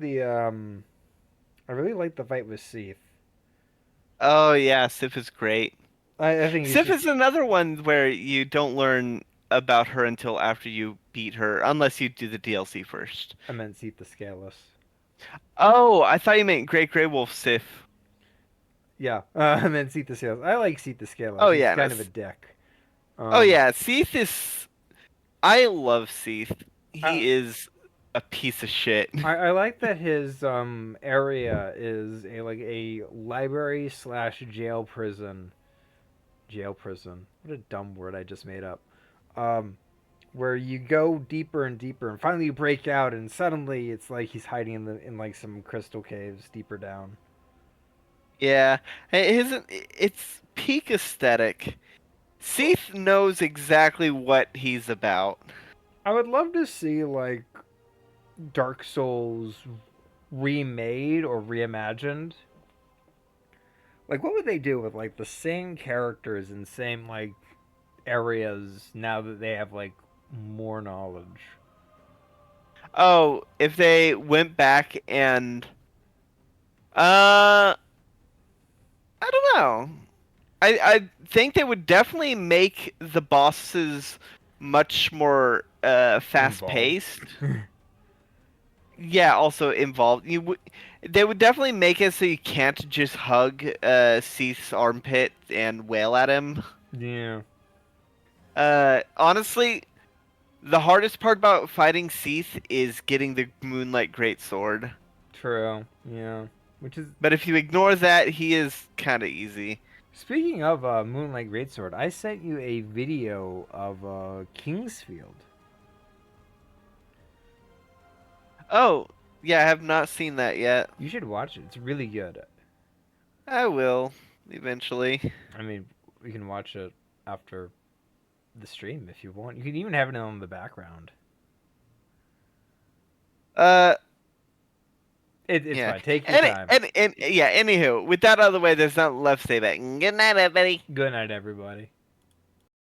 the fight with Seath.
Oh yeah, Sif is great.
I think he's
Sif
just
is another one where you don't learn about her until after you beat her, unless you do the DLC first.
I meant Seath the Scaleless.
Oh, I thought you meant Great Grey Wolf Sif.
Yeah, I meant Seath the Scaleless. I like Seath the Scaleless.
Oh
He's
yeah, no,
kind of a dick.
Oh
Um,
yeah, Seath is. I love Seath.
I,
He is a piece of shit.
I like that his area is a like a library slash jail prison. What a dumb word I just made up. Um, where you go deeper and deeper, and finally you break out, and suddenly it's like he's hiding in like some crystal caves deeper down.
Yeah, it's peak aesthetic.
Well,
Seath knows exactly what he's about.
I would love to see like Dark Souls remade or reimagined. Like, what would they do with like the same characters and same like areas now that they have like more knowledge?
Oh, if they went back and uh I don't know. I think they would definitely make the bosses much more fast
Involved.
paced. Yeah, also involved. They would definitely make it so you can't just hug Ceith's armpit and wail at him.
Yeah,
Honestly, the hardest part about fighting Seath is getting the Moonlight Greatsword.
true. Yeah, which is
But if you ignore that, he is kind of easy.
speaking of Moonlight Greatsword. I sent you a video of Kingsfield.
Oh, yeah, I have not seen that yet.
You should watch it. It's really good.
I will eventually.
I mean, we can watch it after the stream if you want. You can even have it on the background.
Uh,
It's
yeah.
fine. Take your time.
Yeah. Anywho, with that out of the way, there's nothing left to say. But good night, everybody.
Good night, everybody.